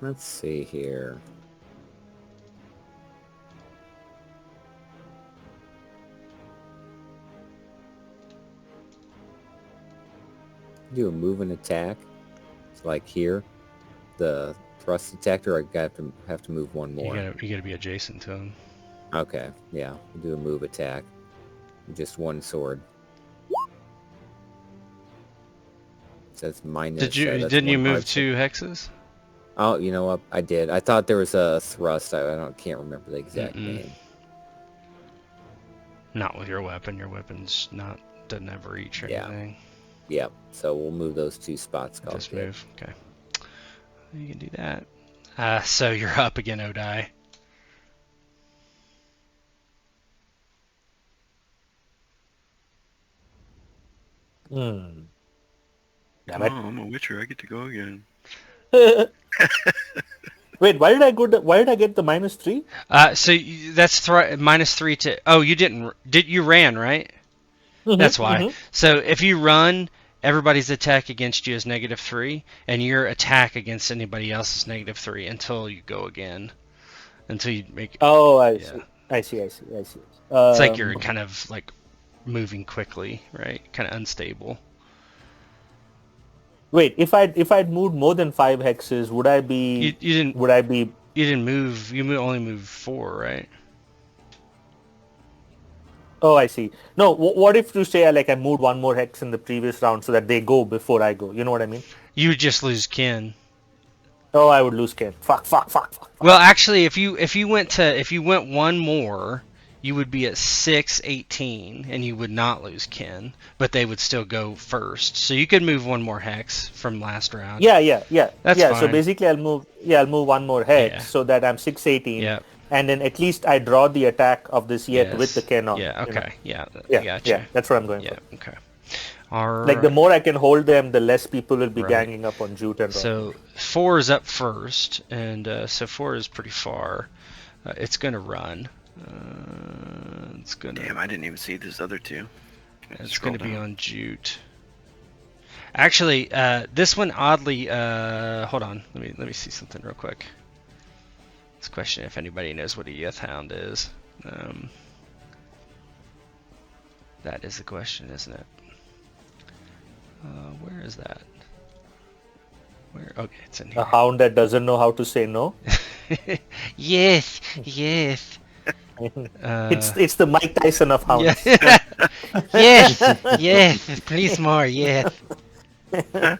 Let's see here. Do a move and attack. It's like here, the thrust attack, or I have to move one more. You gotta be adjacent to him. Okay, yeah, we'll do a move attack. Just one sword. So that's minus. Didn't you move 2 hexes? Oh, you know what? I did. I thought there was a thrust. Can't remember the exact name. Not with your weapon. Your weapon's doesn't have reach or anything. Yep. So we'll move those 2 spots. Just move. Okay. You can do that. So you're up again, Odai. Hmm. Oh, I'm a witcher. I get to go again. Wait, why did I get the -3? So that's -3 to. Oh, you didn't. You ran, right? That's why. So if you run, everybody's attack against you is -3, and your attack against anybody else is -3 until you go again. Until you make. Oh, I see. It's like you're kind of like moving quickly, right? Kind of unstable. Wait, if I'd moved more than 5 hexes, would I be? You didn't. Would I be? You didn't move. You only moved 4, right? Oh, I see. No, what if to say I moved 1 more hex in the previous round so that they go before I go? You know what I mean? You would just lose kin. Oh, I would lose kin. Fuck. Well, actually, if you went 1 more, you would be at 6-18, and you would not lose kin, but they would still go first. So you could move 1 more hex from last round. Yeah. That's yeah. fine. So basically, I'll move 1 more hex so that I'm 6-18. Yeah. And then at least I draw the attack of this yet with the kin on. Yeah. Okay. Yeah. Gotcha. Yeah. That's what I'm going for. Okay. All like the more I can hold them, the less people will be Right. ganging up on Jute and Rothmyr. So 4 is up first, and so 4 is pretty far. It's gonna run. It's gonna. Damn, I didn't even see these other 2. It's gonna be on Jute. Actually, this one oddly. Hold on. Let me see something real quick. Let's question if anybody knows what a Yeth Hound is. That is the question, isn't it? Where is that? Where? Okay, it's in here. A hound that doesn't know how to say no. Yes. It's the Mike Tyson of hounds. Yeah. yes, please more, yes. I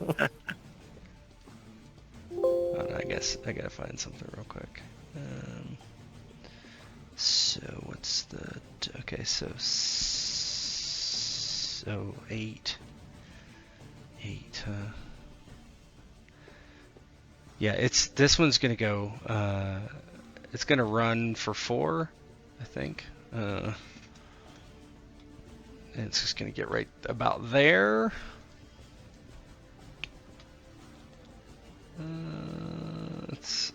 guess I gotta find something real quick. So what's the? Okay, so 8. Yeah, this one's gonna go. It's gonna run for 4, I think. And it's just gonna get right about there.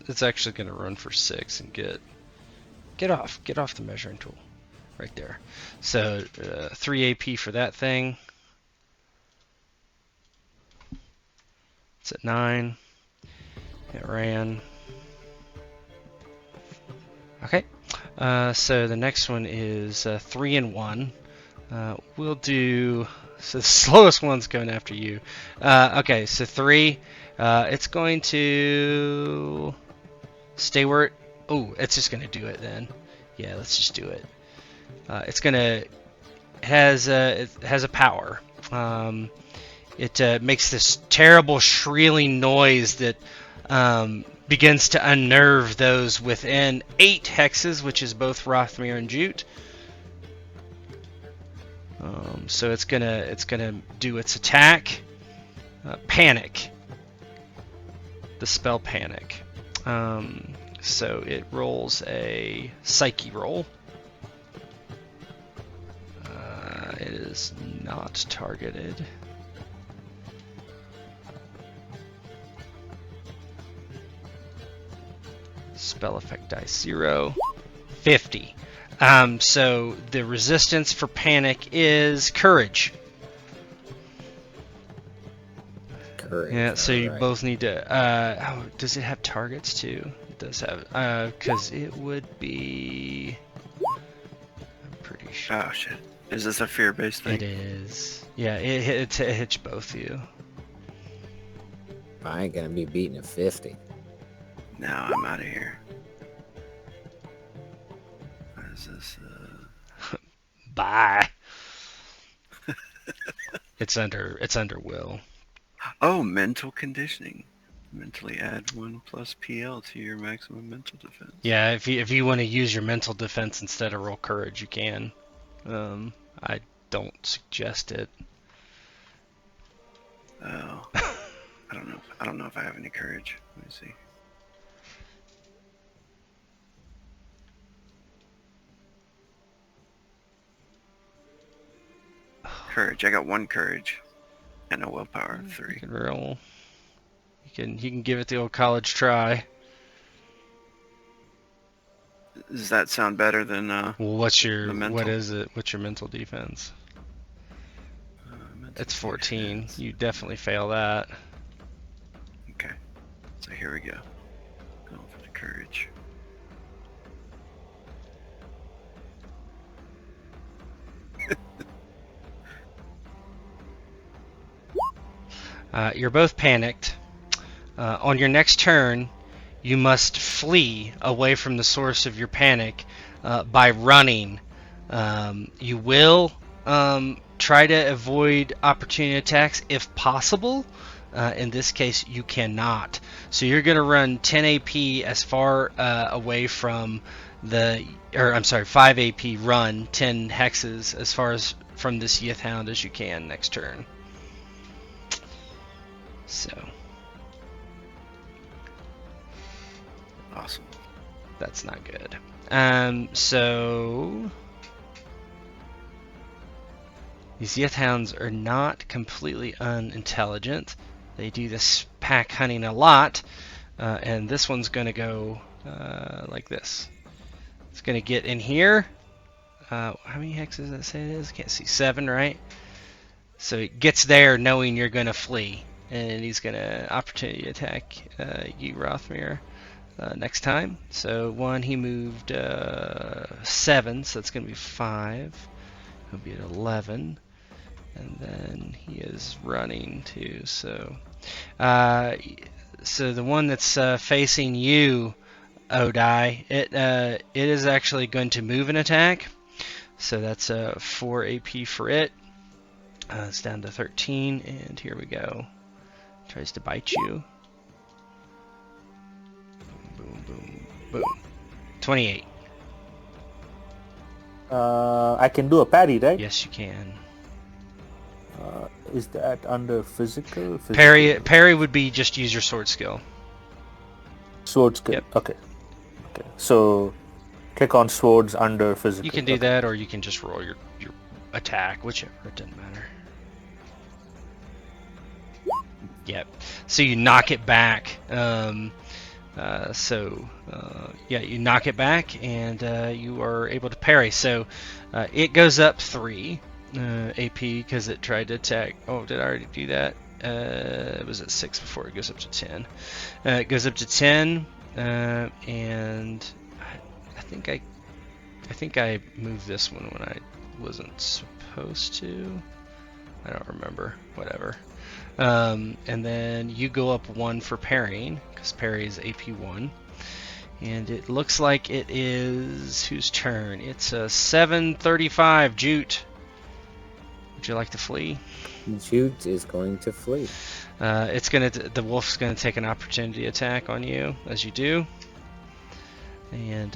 It's actually gonna run for 6 and get off the measuring tool, right there. So 3 AP for that thing. It's at 9. It ran. Okay. So the next one is 3 and 1. We'll do. So the slowest one's going after you. Okay, so 3. It's going to stay where it. Oh, it's just going to do it then. Yeah, let's just do it. It's going to. It has a power. It makes this terrible shrilling noise that begins to unnerve those within 8 hexes, which is both Rothmyr and Jute. So it's gonna do its attack. Panic. The spell Panic. So it rolls a Psyche roll. It is not targeted. Spell effect dice 0. 50. So the resistance for Panic is Courage. Courage. Yeah, so you alright. both need to. Does it have targets too? It does have. Because it would be. I'm pretty sure. Oh shit. Is this a fear-based thing? It is. Yeah, it hits both of you. I ain't gonna be beating a 50. No, I'm out of here. What is this? Bye. It's under will. Oh, mental conditioning. Mentally add 1 plus PL to your maximum mental defense. Yeah, if you want to use your mental defense instead of roll courage, you can. I don't suggest it. Oh. I don't know. I don't know if I have any courage. Let me see. Courage. I got 1 courage and a willpower of 3. You can roll. You can give it the old college try. Does that sound better than Well, the mental? what is it? What's your mental defense? Mental It's 14. defense. You definitely fail that. Okay. So here we go. Going for the courage. You're both panicked. On your next turn, you must flee away from the source of your panic by running. You will try to avoid opportunity attacks if possible. In this case, you cannot. So you're going to run 10 AP as far away from 5 AP run 10 hexes as far as from this Yith Hound as you can next turn. So Awesome. that's not good. So these Yith Hounds are not completely unintelligent. They do this pack hunting a lot, and this one's going to go like this. It's going to get in here. How many hexes does that say it is? I can't see. 7, right? So it gets there knowing you're going to flee, and he's going to opportunity attack you, Rothmyr, next time. So 1, he moved 7, so that's going to be 5. He'll be at 11. And then he is running too. So the one that's facing you, Odai, it is actually going to move an attack. So that's 4 AP for it. It's down to 13, and here we go. Tries to bite you. Boom, boom, boom. 28. I can do a parry, right? Yes, you can. Is that under physical? Parry would be just use your sword skill. Sword skill. Yep. Okay. So click on swords under physical. You can do that, or you can just roll your attack, whichever. It doesn't matter. Yep. So you knock it back. You knock it back, and you are able to parry. So it goes up 3 AP because it tried to attack. Oh, did I already do that? It was at 6 before. It goes up to 10. It goes up to 10, and I think I moved this one when I wasn't supposed to. I don't remember. Whatever. And then you go up 1 for parrying, because parry is AP 1. And it looks like it is... whose turn? It's a 7:35, Jute. Would you like to flee? Jute is going to flee. The wolf's gonna take an opportunity attack on you, as you do. And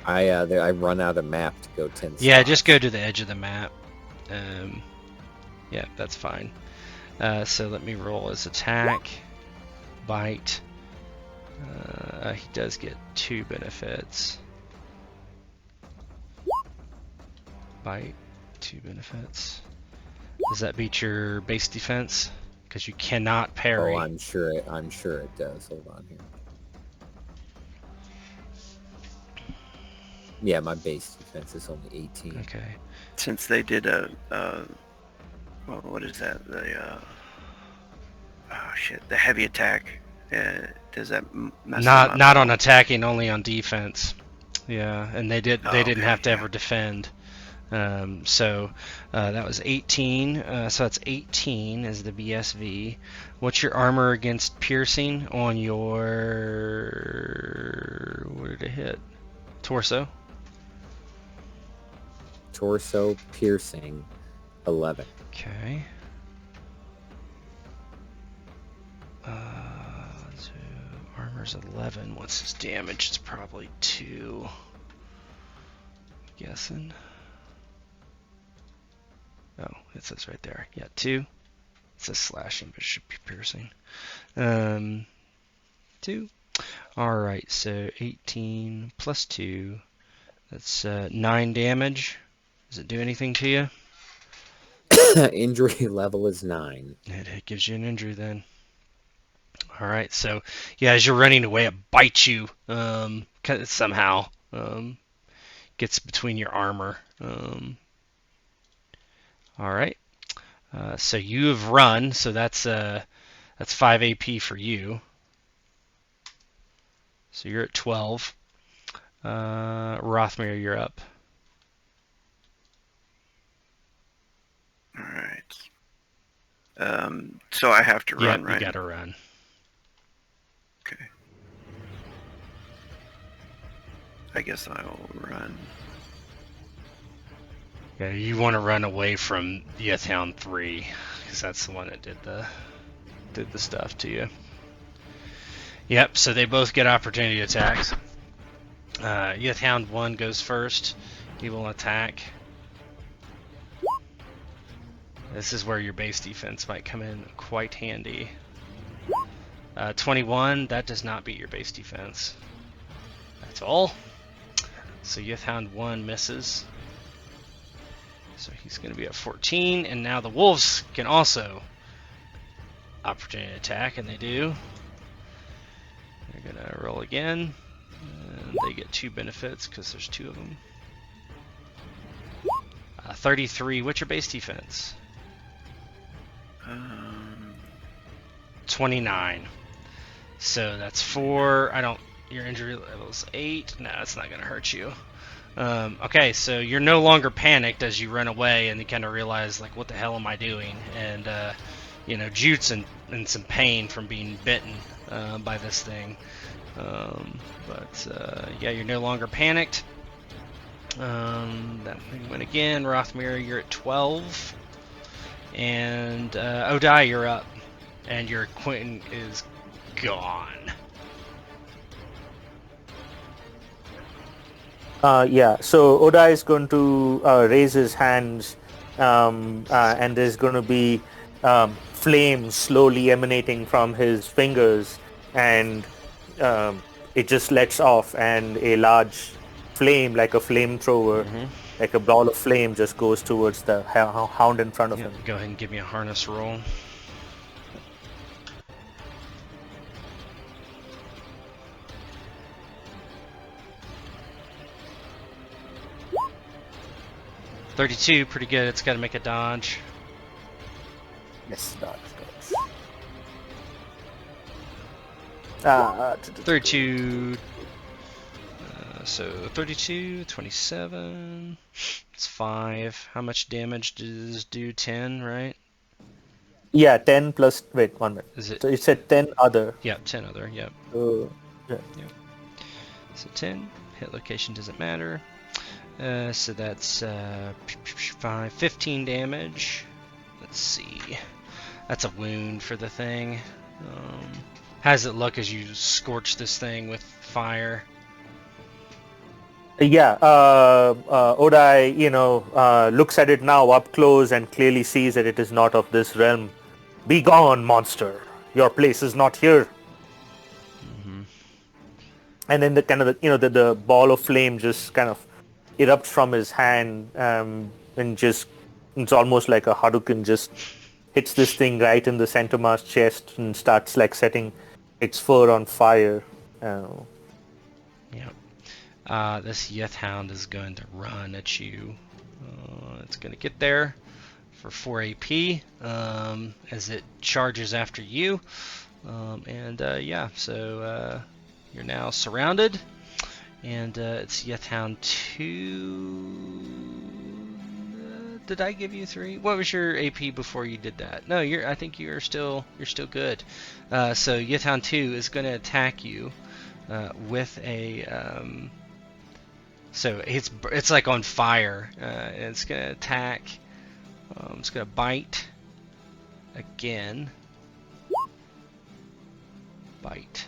I run out of map to go 10 yeah, slots. just go to the edge of the map. Yeah, that's fine. So let me roll his attack, bite. He does get 2 benefits. Bite, 2 benefits. Does that beat your base defense? Because you cannot parry. Oh, I'm sure it does. Hold on here. Yeah, my base defense is only 18. Okay. Since they did well, what is that? The the heavy attack. Does that mess them up? Not on attacking, only on defense. Yeah, and they didn't have to yeah. ever defend. So that was 18. So that's 18 as the BSV. What's your armor against piercing on your... Where did it hit? Torso? Torso piercing 11. Okay. So armor's 11. What's his damage? It's probably 2. Guessing. Oh, it says right there. Yeah, 2. It says slashing, but it should be piercing. 2. Alright, so 18 plus 2. That's 9 damage. Does it do anything to you? Injury level is 9. It gives you an injury then. Alright, so yeah, as you're running away, it bites you somehow. Gets between your armor. Alright. So you have run, so that's 5 AP for you. So you're at 12. Rothmyr, you're up. All right. So I have to run, Yeah, right? you gotta run. Okay. I guess I'll run. Yeah, you want to run away from Yethound 3, because that's the one that did the stuff to you. Yep, so they both get opportunity attacks. Yethound 1 goes first. He will attack. This is where your base defense might come in quite handy. 21, that does not beat your base defense. That's all. So Yethound 1 misses. So he's going to be at 14, and now the wolves can also opportunity attack, and they do. They're going to roll again, and they get 2 benefits because there's 2 of them. 33, what's your base defense? 29. So that's 4. Your injury level is 8. No, it's not going to hurt you. Okay, so you're no longer panicked as you run away, and you kind of realize, like, what the hell am I doing? And Jute's in some pain from being bitten by this thing. Yeah, you're no longer panicked. That thing went again. Rothmyr, you're at 12. And Odai, you're up. And your Quentin is gone. So Odai is going to raise his hands, and there's going to be flames slowly emanating from his fingers, and it just lets off, and a large flame, like a flamethrower, like a ball of flame, just goes towards the hound in front of him. Go ahead and give me a harness roll. $32, pretty good. It's got to make a dodge. Yes, dodge. 32. So 32, 27. It's 5. How much damage does do? 10, right? Yeah, 10 plus. Wait, 1 minute. Is it? So it said 10 other. Yep, 10 other. Yep. Yeah. Yep. So 10. Hit location doesn't matter. So that's 15 damage. Let's see. That's a wound for the thing. How does it look as you scorch this thing with fire? Yeah, Odai, looks at it now up close and clearly sees that it is not of this realm. "Be gone, monster! Your place is not here." And then the kind of the ball of flame just kind of erupts from his hand, and just it's almost like a Hadouken, just hits this thing right in the center mass chest and starts like setting its fur on fire. Yep. This Yeth Hound is going to run at you. It's going to get there for 4 AP as it charges after you. So you're now surrounded. And it's Yeth Hound 2. Did I give you 3? What was your AP before you did that? No, I think you're still good. So Yeth Hound 2 is going to attack you with a so it's like on fire. And it's going to attack. It's going to bite again. Bite.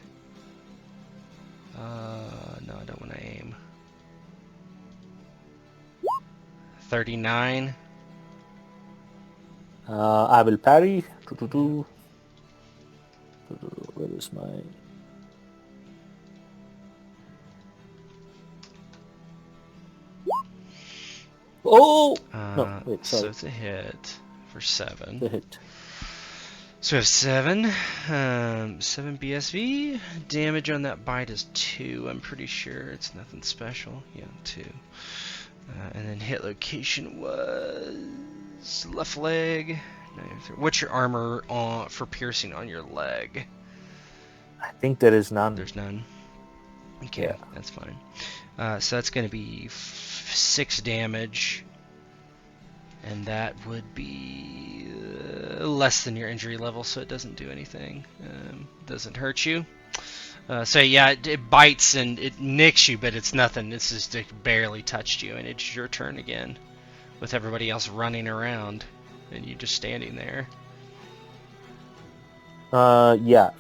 No, I don't want to aim. 39. I will parry. Where is my... Oh! No, wait, sorry. So it's a hit for 7. The hit. So we have 7. 7 BSV. Damage on that bite is 2. I'm pretty sure it's nothing special. Yeah, 2. And then hit location was left leg. What's your armor for piercing on your leg? I think there is none. There's none. Okay, Yeah. That's fine. So that's going to be 6 damage. And that would be less than your injury level, so it doesn't do anything. Doesn't hurt you. So yeah, it bites and it nicks you, but it's nothing. It's just it barely touched you, and it's your turn again, with everybody else running around, and you just standing there. Yeah.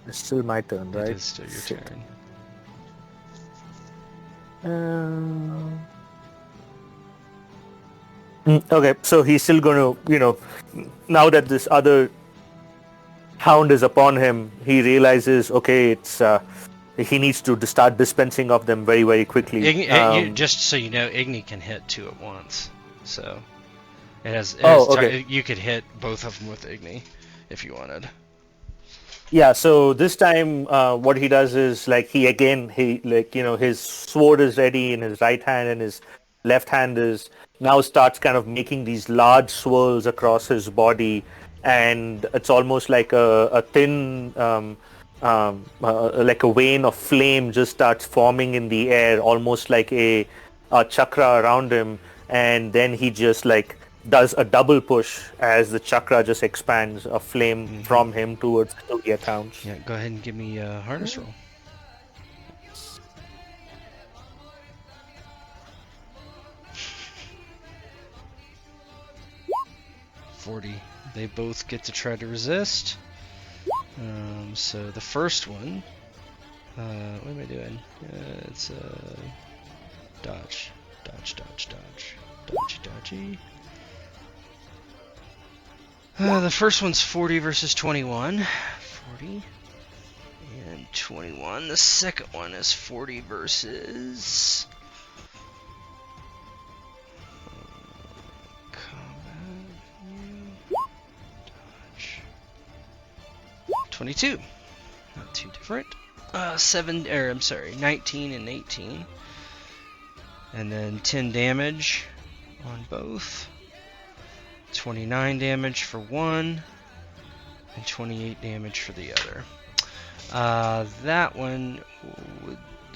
It's still my turn, right? It is still your Shit. turn. Okay, so he's still going to, now that this other hound is upon him, he realizes, okay, it's he needs to start dispensing of them very, very quickly. Just so you know, Igni can hit 2 at once, so okay. You could hit both of them with Igni if you wanted. Yeah, so this time what he does is his sword is ready in his right hand, and his left hand is now starts kind of making these large swirls across his body, and it's almost like a thin like a vein of flame just starts forming in the air, almost like a chakra around him, and then he just like does a double push as the chakra just expands a flame from him towards the accounts. Yeah, go ahead and give me a harness roll. $40. They both get to try to resist. So the first one, what am I doing? It's dodge, dodgy. The first one's 40 versus 21. 40 and 21. The second one is 40 versus combat. Dodge. 22. Not too different. 19 and 18. And then 10 damage on both. 29 damage for one, and 28 damage for the other. That one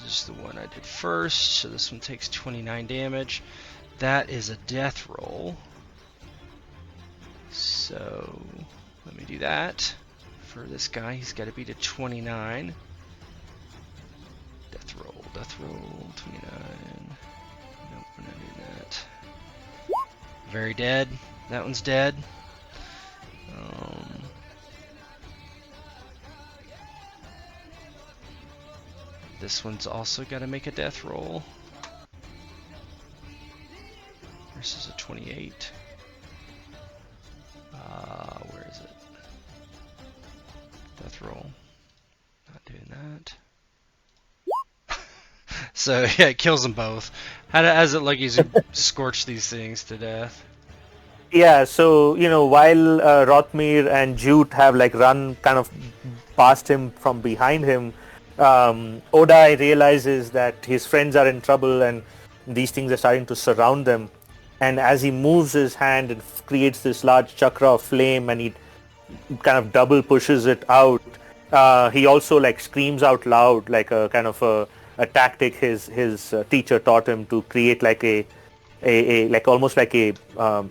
is the one I did first, so this one takes 29 damage. That is a death roll. So let me do that. For this guy, he's got to beat a 29. Death roll, 29. Nope, we're not doing that. Very dead. That one's dead. This one's also got to make a death roll. Versus a 28. death roll. Not doing that. So yeah, it kills them both. How does it look? He's scorch these things to death. Yeah, so while Rothmyr and Jute have like run kind of past him from behind him, Odai realizes that his friends are in trouble and these things are starting to surround them. And as he moves his hand, it creates this large chakra of flame, and he kind of double pushes it out. He also like screams out loud, like a kind of a tactic his teacher taught him to create like a like almost like a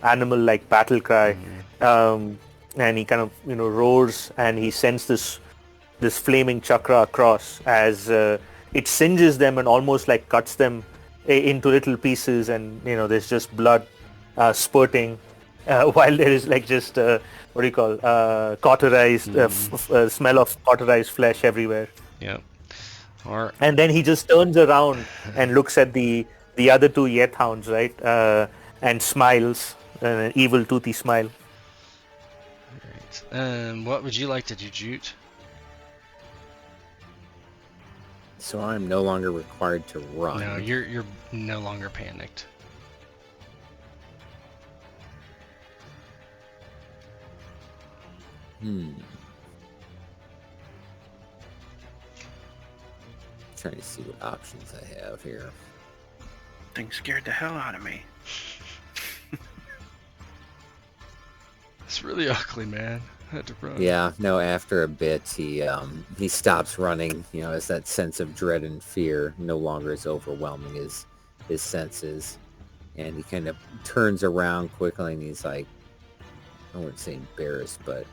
animal like battle cry. And he kind of roars, and he sends this flaming chakra across as it singes them and almost like cuts them into little pieces, and there's just blood spurting while there is like just what do you call cauterized smell of cauterized flesh everywhere. Yep. Or And then he just turns around and looks at the other two Yeth hounds, right? And smiles, an evil toothy smile. Alright. What would you like to do, Jute? So I'm no longer required to run. No, you're no longer panicked. Trying to see what options I have here. Thing scared the hell out of me. It's really ugly, man. I had to run. Yeah, no, after a bit he stops running, as that sense of dread and fear no longer is overwhelming his senses. And he kind of turns around quickly, and he's like, I wouldn't say embarrassed, but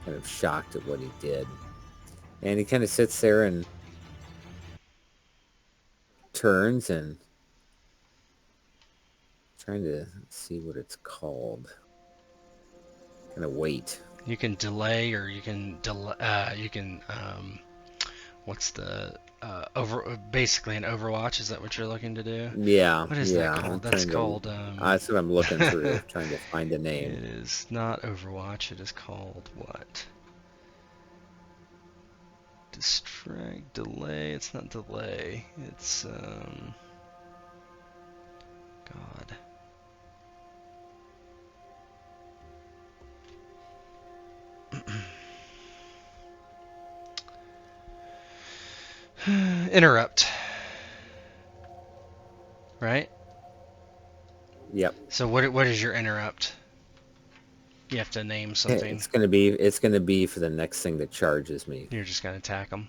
kind of shocked at what he did. And he kind of sits there and turns and trying to see what it's called. Kind of wait. You can delay, or you can what's the basically an Overwatch? Is that what you're looking to do? Yeah. What is that called? That's called. That's what I'm looking through, trying to find a name. It is not Overwatch. It is called what? Distract, delay. It's not delay. It's God. Interrupt. Right? Yep. So what is your interrupt? You have to name something. It's gonna be for the next thing that charges me. You're just gonna attack them.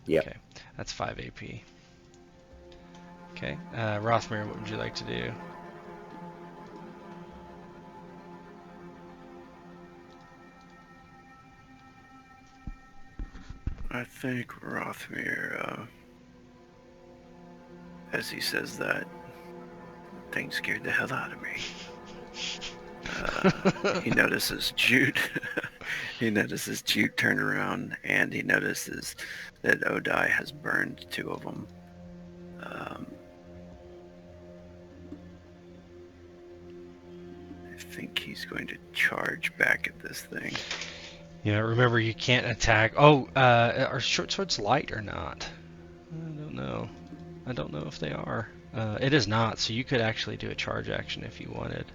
Yep. Okay, that's 5 AP. Okay, Rothmyr, what would you like to do? I think Rothmyr, as he says that, thing scared the hell out of me. He notices Jute. He notices Jute turn around, and he notices that Odai has burned 2 of them. I think he's going to charge back at this thing. Yeah, remember you can't attack. Oh, are short swords light or not? I don't know. I don't know if they are. It is not, so you could actually do a charge action if you wanted.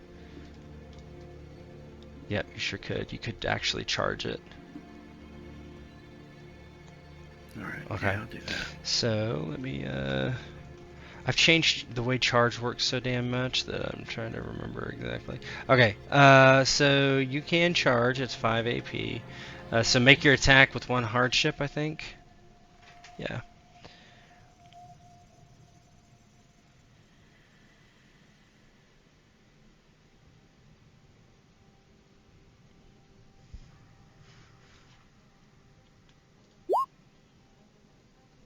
Yep, you sure could. You could actually charge it. Alright, Okay. yeah, I'll do that. So, let me, I've changed the way charge works so damn much that I'm trying to remember exactly. Okay, so you can charge, it's 5 AP. So make your attack with 1 hardship, I think. Yeah.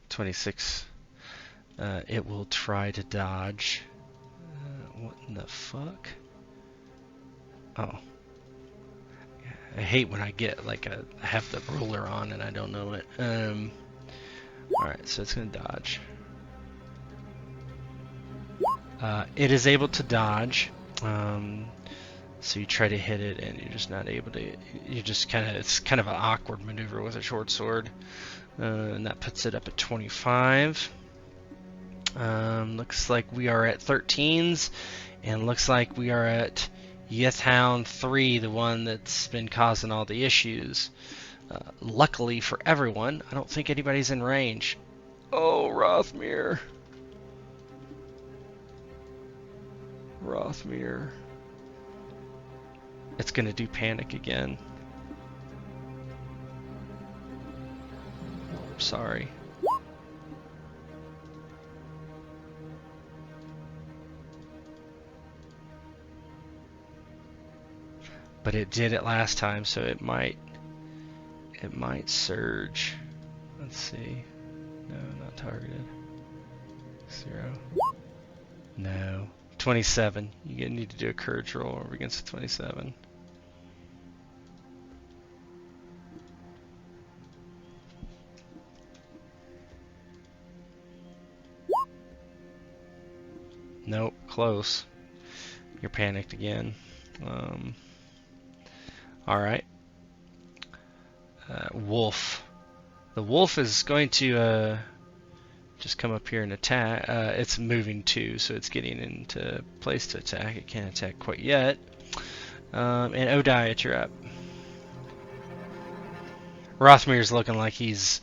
$26. It will try to dodge. What in the fuck? Oh. I hate when I get like I have the ruler on and I don't know it. Alright, so it's gonna dodge. It is able to dodge. So you try to hit it, and you're just not able to. You just it's kind of an awkward maneuver with a short sword, and that puts it up at 25. Looks like we are at 13s, and looks like we are at Yethound 3, the one that's been causing all the issues. Luckily for everyone, I don't think anybody's in range. Oh, Rothmyr. Rothmyr. It's going to do panic again. Sorry. But it did it last time, so it might surge. Let's see. No, not targeted. 0. No. 27. You need to do a courage roll over against a 27. Nope, close. You're panicked again. Alright. Wolf. The wolf is going to just come up here and attack. It's moving too, so it's getting into place to attack. It can't attack quite yet. And Odai, you're up. Rothmyr's looking like he's...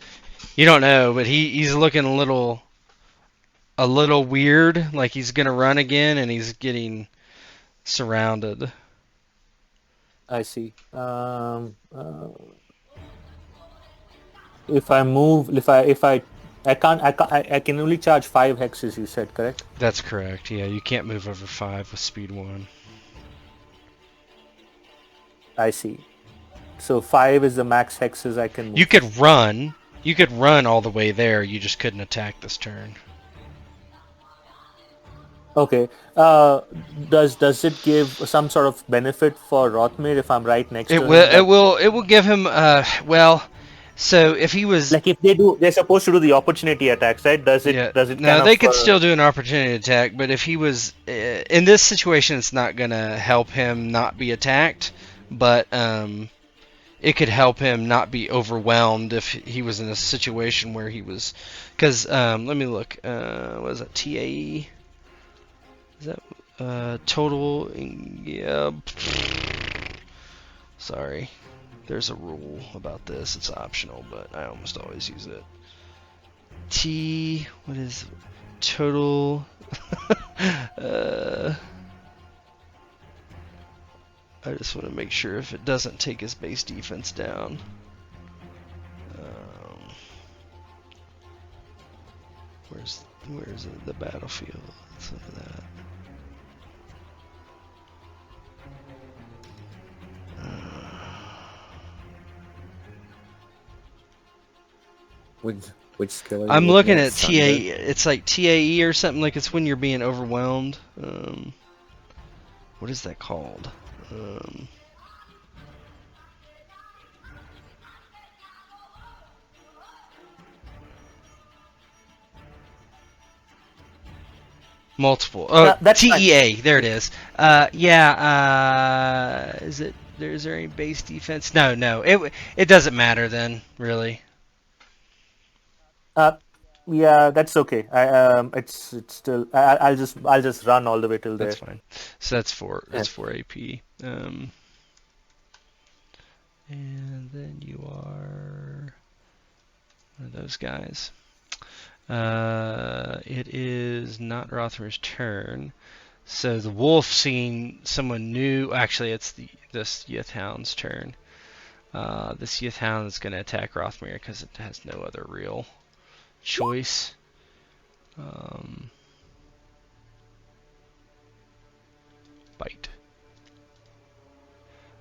You don't know, but he's looking a little weird, like he's gonna run again, and he's getting surrounded. I see. If I move, I can only charge 5 hexes. You said, correct? That's correct. Yeah, you can't move over 5 with speed 1. I see. So 5 is the max hexes I can move. You could run. You could run all the way there. You just couldn't attack this turn. Okay. Does it give some sort of benefit for Rothmyr if I'm right next to him? It will give him well. So if he was like, if they're supposed to do the opportunity attacks, right? Does it? No, they could still do an opportunity attack, but if he was in this situation, it's not gonna help him not be attacked, but it could help him not be overwhelmed if he was in a situation where he was. Because let me look. What is that? TAE? Is that total? Yeah. Sorry. There's a rule about this. It's optional, but I almost always use it. What is total? I just want to make sure if it doesn't take his base defense down. Where's the battlefield? Let's look at that. Which skill are you I'm looking at Thunder? TAE. It's like TAE or something. Like it's when you're being overwhelmed. What is that called? Multiple. Oh, TEA. Fine. There it is. Is it? Is there any base defense? No. It doesn't matter then, really. Yeah, that's okay. It's still. I'll just run all the way till there. That's fine. So that's 4. That's 4 AP. And then you are one of those guys. It is not Rothmyr's turn. So the wolf seeing someone new. Actually, it's this Yethound's turn. This Yethound is going to attack Rothmyr because it has no other real choice. Bite.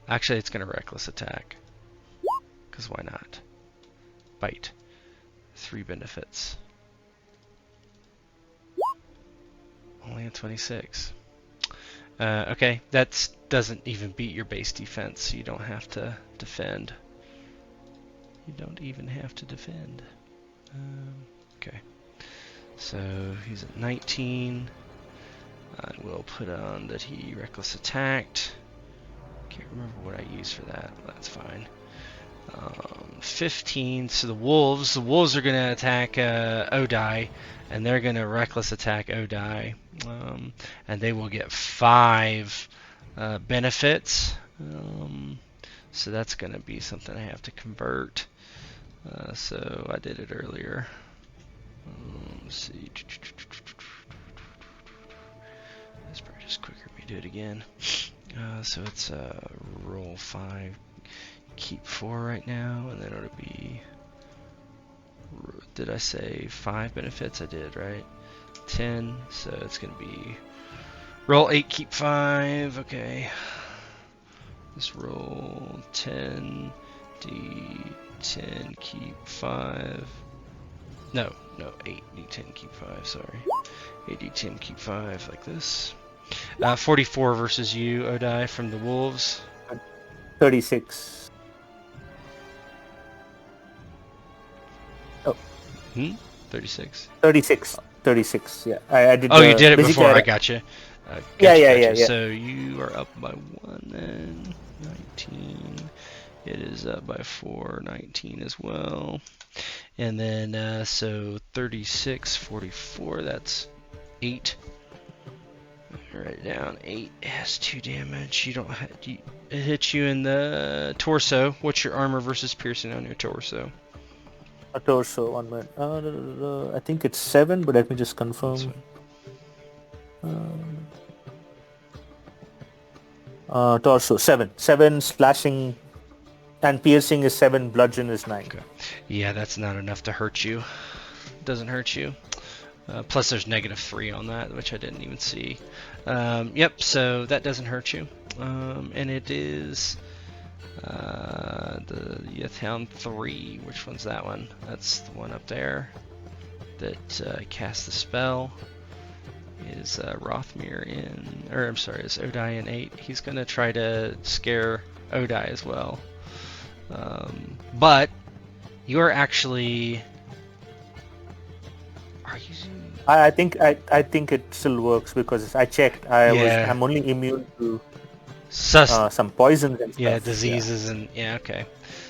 Actually, it's going to reckless attack. Because why not? Bite. 3 benefits. Only a 26. Okay, that doesn't even beat your base defense, so you don't have to defend. You don't even have to defend. Okay. So he's at 19. I will put on that he reckless attacked. Can't remember what I used for that. That's fine. 15. So the wolves are going to attack Odai, and they're going to reckless attack Odai, and they will get 5 benefits. So that's going to be something I have to convert. So I did it earlier. Let's see. That's probably just quicker if we do it again. So it's roll 5, keep 4 right now, and then it'll be. Did I say 5 benefits? I did, right? 10. So it's gonna be roll 8, keep 5. Okay. Let's roll 10, D10, keep 5. No, 8, D10, keep 5, sorry. 8, D10, keep 5, like this. 44 versus you, Odai, from the Wolves. 36. Oh. 36. 36, yeah. I did. Oh, you did it before, I got gotcha. Yeah. So you are up by 1 then. 19. It is up by 4, 19 as well. And then, so 36, 44, that's 8. Write it down. 8 has 2 damage. You don't have. It hits you in the torso. What's your armor versus piercing on your torso? A torso, 1 minute. I think it's 7, but let me just confirm. Torso 7. 7 slashing and piercing is 7. Bludgeon is 9. Okay. Yeah, that's not enough to hurt you. Doesn't hurt you. Plus there's -3 on that, which I didn't even see. Yep, so that doesn't hurt you. And it is the Yathound 3. Which one's that one? That's the one up there that casts the spell. Is Rothmyr in, or I'm sorry, is Odai in 8. He's going to try to scare Odai as well. But you're actually... Are you... I think it still works because I checked. I'm only immune to some poisons and stuff. Yeah, diseases and okay.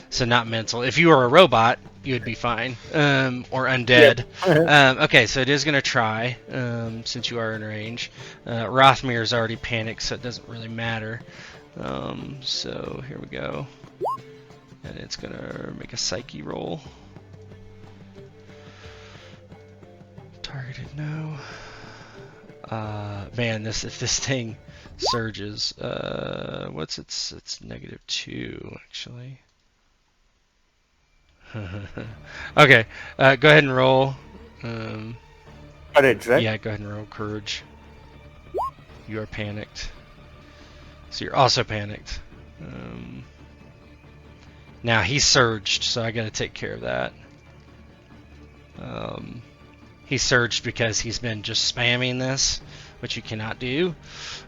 So not mental. If you were a robot, you would be fine. Or undead. Yep. Okay, so it is gonna try. Since you are in range. Rothmyr's already panicked, so it doesn't really matter. So here we go. And it's gonna make a psyche roll. Targeted, no. Man, if this thing surges, what's it's -2 actually. Okay, go ahead and roll. Courage, right? Yeah, go ahead and roll courage. You are panicked. So you're also panicked. Now he surged, so I gotta take care of that. He surged because he's been just spamming this, which you cannot do.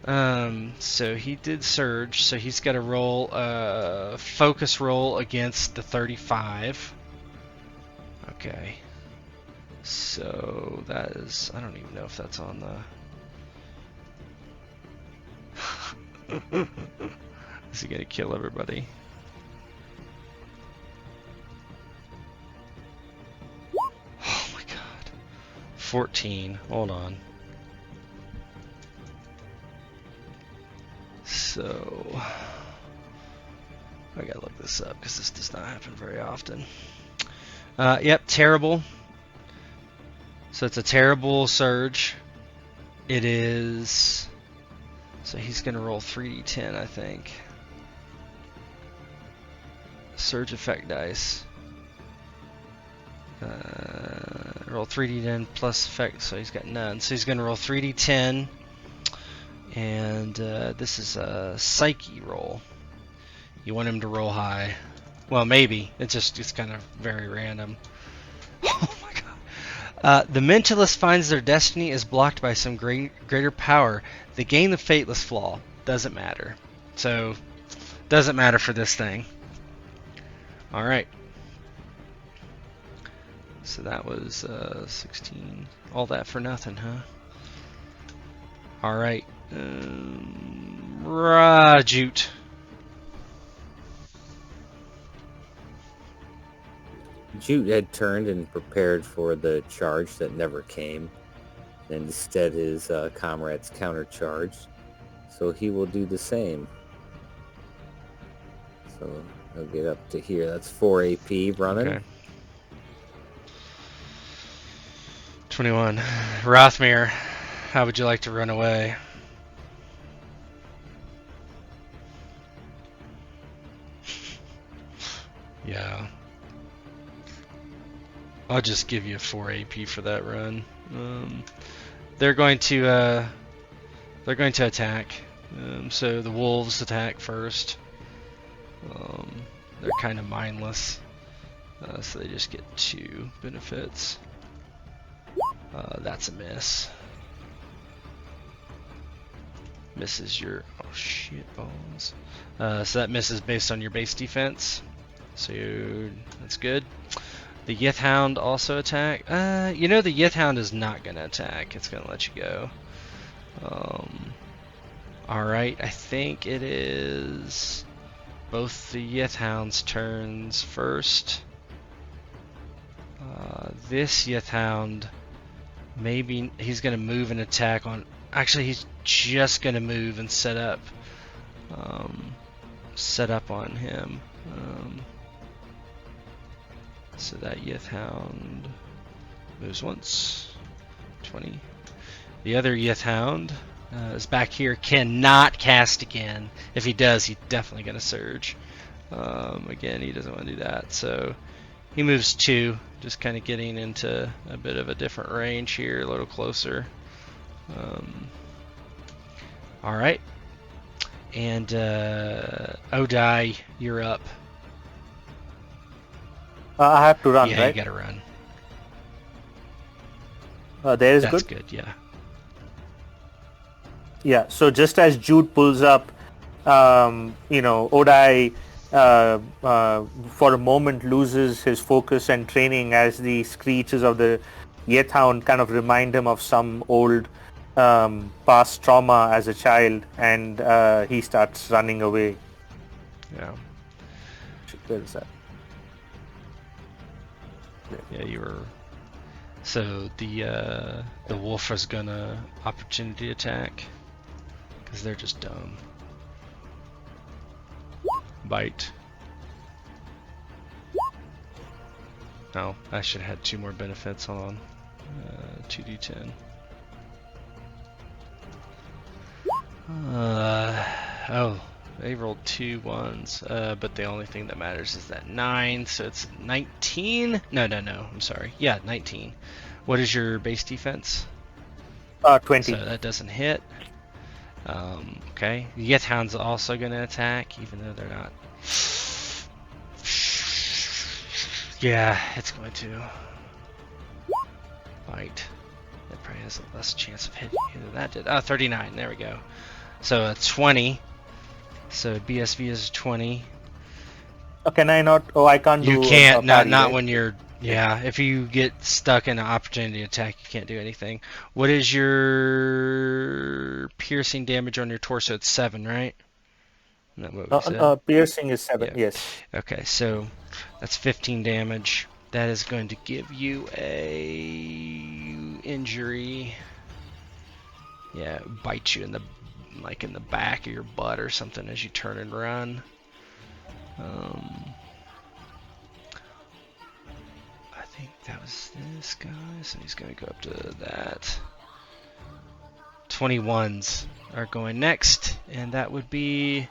So he did surge, so he's got to roll a focus roll against the 35. Okay. So that is, I don't even know if that's on the... Is he going to kill everybody? Oh my god. 14. Hold on. So I gotta look this up because this does not happen very often. Yep, terrible. So it's a terrible surge. It is. So he's gonna roll 3d10, I think. Surge effect dice. Roll 3d10 plus effect, so he's got none. So he's gonna roll 3d10. And this is a psyche roll. You want him to roll high. Well, maybe. It's kind of very random. Oh my god. The mentalist finds their destiny is blocked by some greater power. They gain the fateless flaw. Doesn't matter. So, doesn't matter for this thing. Alright. So that was 16. All that for nothing, huh? Alright. Jute. Jute had turned and prepared for the charge that never came. And instead his comrades countercharged. So he will do the same. So he'll get up to here. That's 4 AP running. Okay. 21. Rothmyr, how would you like to run away? Yeah. I'll just give you a 4 AP for that run. They're going to attack. So the wolves attack first. They're kind of mindless, so they just get 2 benefits. That's a miss. Misses your shit balls. So that misses based on your base defense. So that's good. The Yith Hound also attack. You know the Yith Hound is not gonna attack. It's gonna let you go. Alright, I think it is both the Yith Hound's turns first. This Yith Hound, maybe he's gonna move and attack on. Actually, he's just gonna move and set up on him. So that Yith Hound moves once. 20. The other Yith Hound is back here. Cannot cast again. If he does, he's definitely going to surge. Again, he doesn't want to do that. So he moves 2. Just kind of getting into a bit of a different range here. A little closer. Alright. And Odai, you're up. I have to run, Yeah, right? you gotta run. There is That's good. good, yeah. Yeah, so just as Jude pulls up, Odai for a moment loses his focus and training as the screeches of the Yith Hound kind of remind him of some old past trauma as a child, and he starts running away. Yeah. Where is that? Yeah, you were. So the wolf is gonna opportunity attack because they're just dumb. Bite. Oh, I should have had 2 more benefits. Hold on. 2d10. Oh, they rolled 2 ones, but the only thing that matters is that 9, so it's 19? No, I'm sorry. Yeah, 19. What is your base defense? 20. So that doesn't hit. Okay. The Yith Hound's also going to attack, even though they're not. Yeah, it's going to. Bite. It probably has a less chance of hitting you than that did. 39. There we go. So 20. So BSV is 20. Oh, can I not? Oh, I can't do. You can't. Not right? when you're. Yeah, if you get stuck in an opportunity attack, you can't do anything. What is your piercing damage on your torso? It's 7, right? Isn't that what we said? Piercing is 7. Yeah. Yes. Okay, so that's 15 damage. That is going to give you a injury. Yeah, bite you in the back of your butt or something as you turn and run. I think that was this guy, so he's going to go up to that. 21s are going next, and that would be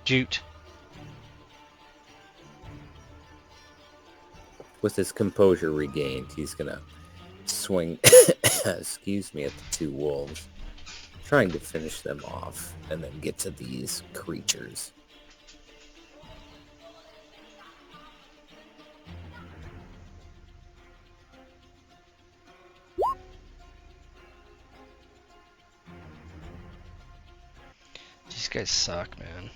Jute. With his composure regained, he's gonna swing excuse me, at the 2 wolves, trying to finish them off and then get to these creatures. These guys suck, man.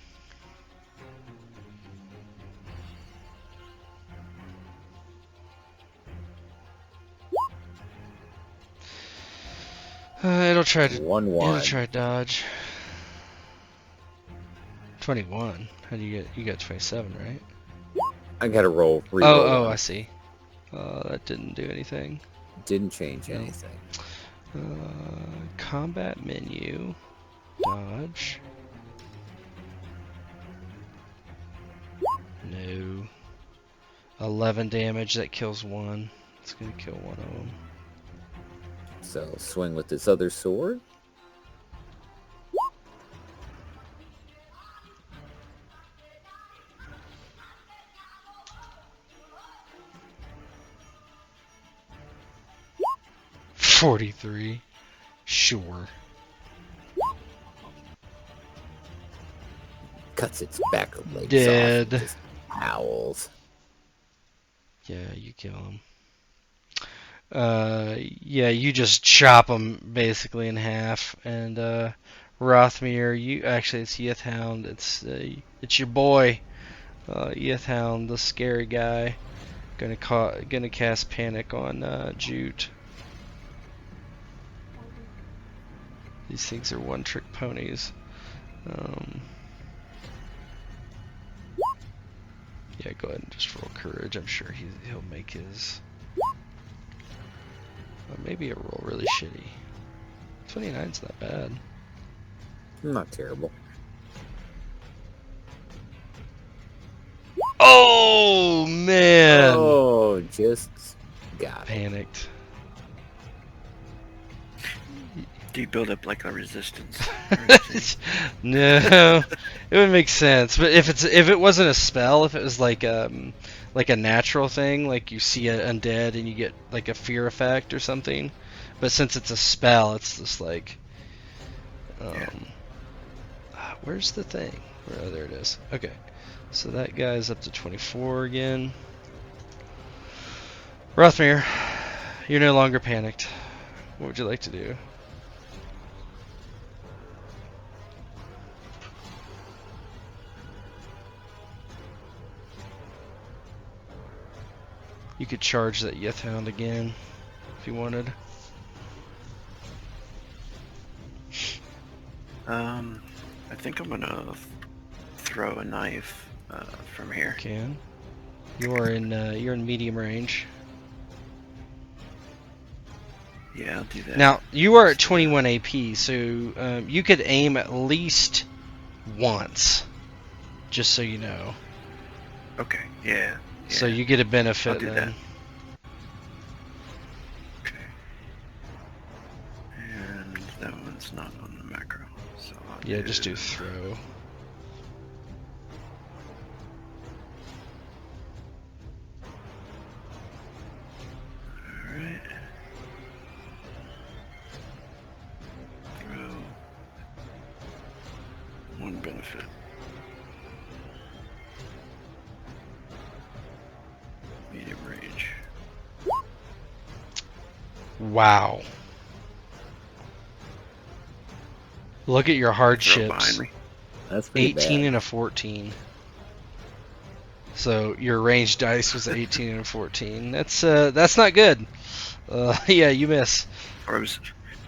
It'll try to 1-1. It'll try to dodge. 21. How do you get? You got 27, right? I gotta roll. Oh, Reroll. I see. That didn't do anything. Didn't change No. anything. Combat menu. Dodge. No. 11 damage. That kills one. It's gonna kill one of them. So swing with this other sword. $43. Sure. Cuts its back legs Dead. off and just howls. Yeah, you kill him. Yeah, you just chop him basically in half. And Rothmyr, you actually it's Yithhound. It's your boy, Yithhound, the scary guy. Gonna cast panic on Jute. These things are one-trick ponies. Yeah, go ahead and just roll courage. I'm sure he'll make his. Or maybe a roll really shitty. 29's not bad. Not terrible. Oh man! Oh, just got it. Panicked. Do you build up like a resistance? No, it would make sense. But if it wasn't a spell, if it was like a natural thing, like you see an undead and you get like a fear effect or something. But since it's a spell, it's just like, where's the thing? Oh, there it is. Okay, so that guy's up to 24 again. Rothmyr, you're no longer panicked. What would you like to do? You could charge that Yithhound again if you wanted. I think I'm gonna throw a knife from here. You can. You're in medium range. Yeah, I'll do that. Now you are at 21 AP, so you could aim at least once, just so you know. Okay. Yeah. So you get a benefit I'll do then. that. Okay. And that one's not on the macro, so I'll Yeah, just do throw. Alright. Throw. One benefit. Medium range. Wow. Look at your Throw hardships. behind me. That's pretty 18 bad. and a 14. So your range dice was 18 and a 14. That's not good. Yeah, you miss.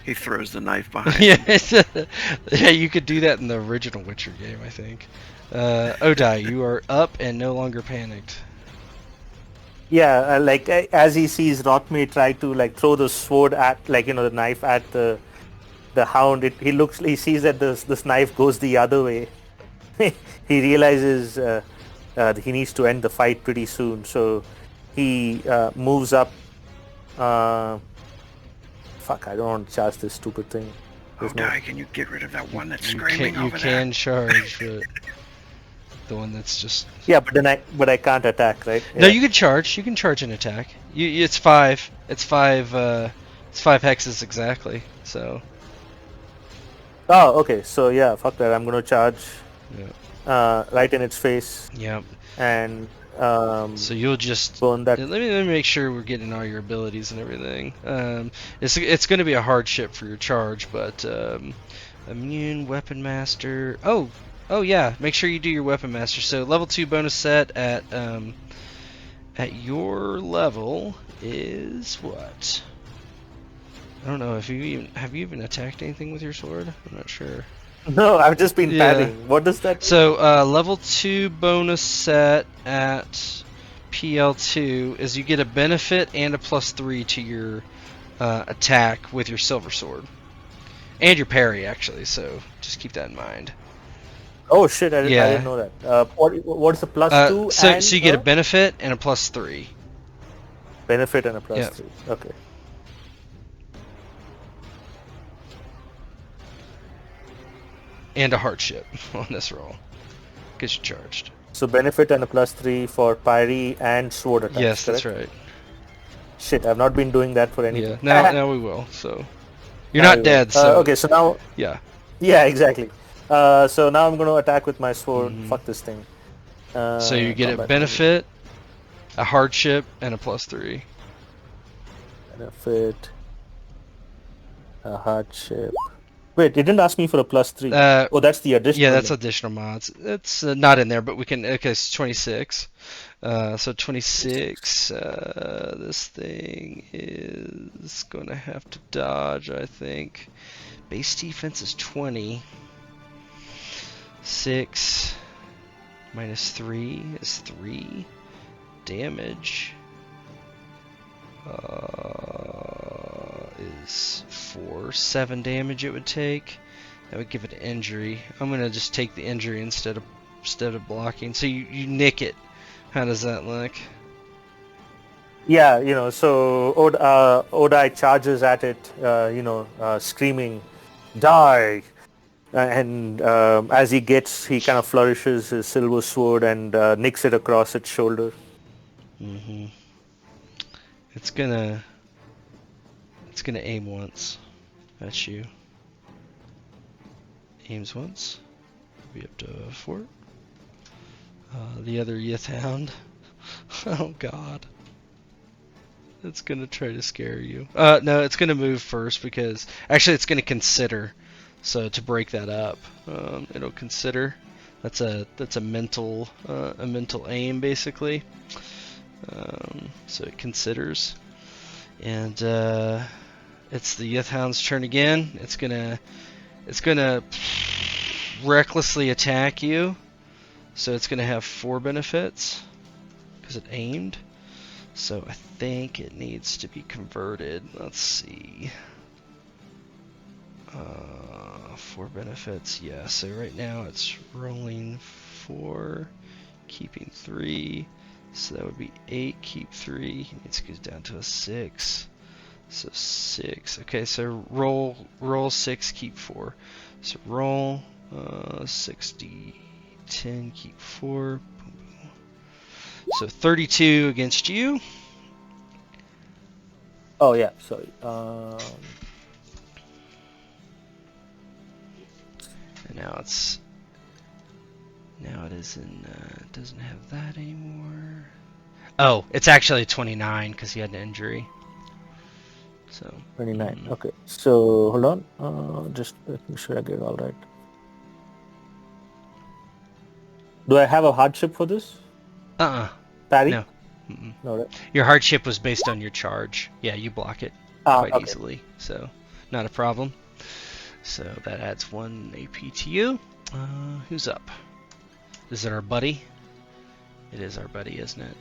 He throws the knife behind Yeah, him. yeah, you could do that in the original Witcher game, I think. Odai, you are up and no longer panicked. Yeah, as he sees Rothmyr try to like throw the sword at the knife at the hound, he sees that this knife goes the other way. He realizes that he needs to end the fight pretty soon, so he moves up. Fuck! I don't want to charge this stupid thing. Odai, can you get rid of that one that's You screaming can, you over can there? charge, but the one that's just Yeah, but I can't attack, right? no. Yeah. You can charge. You can charge an attack. It's five. It's five. It's 5 hexes exactly. So Oh, okay. So yeah, fuck that. I'm gonna charge yeah. right in its face Yep. and So you'll just burn that. let me make sure we're getting all your abilities and everything. It's going to be a hardship for your charge, but immune weapon master. Oh yeah, make sure you do your weapon master. So level 2 bonus set at your level is what? I don't know if have you even attacked anything with your sword? I'm not sure. No, I've just been Yeah. padding. What does that? So level 2 bonus set at PL2 is you get a benefit and a +3 to your attack with your silver sword. And your parry, actually, so just keep that in mind. Oh shit! I Yeah. didn't know that. What's the +2? So you get a benefit and a +3. Benefit and a +3. Yep. Okay. And a hardship on this roll. Gets you charged. So benefit and a +3 for parry and sword attacks. Yes, correct? that's right. Shit, I've not been doing that for anything. Yeah, now we will. So you're not dead. So okay, so now. Yeah. Yeah, exactly. So now I'm going to attack with my sword. Fuck this thing. So you get a benefit, a hardship, and a +3. Benefit, a hardship. Wait, it didn't ask me for a +3. Oh, that's the additional. Yeah, that's additional mods. It's not in there, but we can. Okay, it's 26. So 26. This thing is going to have to dodge, I think. Base defense is 20. 6 minus 3 is 3. Damage is 4. 7 damage it would take. That would give it an injury. I'm gonna just take the injury instead of blocking. So you nick it. How does that look? Yeah, so Odai charges at it, screaming, "Die!" And as he kind of flourishes his silver sword and nicks it across its shoulder. Mm-hmm. It's gonna aim once at you. Aims once. Be up to 4. The other Yith Hound. Oh God. It's gonna try to scare you. No, it's gonna move first because actually it's gonna consider. So to break that up, it'll consider. That's a mental aim basically. So it considers, and it's the Yith Hound's turn again. It's gonna recklessly attack you. So it's gonna have 4 benefits because it aimed. So I think it needs to be converted. Let's see. 4 benefits, yeah. So right now it's rolling 4, keeping 3. So that would be 8, keep 3. It needs to go down to a 6. So 6. Okay, so roll 6, keep 4. So roll 60, 10, keep 4. Boom, boom. So 32 against you. Oh yeah, sorry. And now it is in. It doesn't have that anymore. Oh, it's actually 29 because he had an injury. So 29. Okay. So hold on. Just making sure I get it all right. Do I have a hardship for this? Parry? No. No, right? Your hardship was based on your charge. Yeah, you block it quite easily, so not a problem. So that adds 1 AP to you. Who's up? Is it our buddy? It is our buddy, isn't it?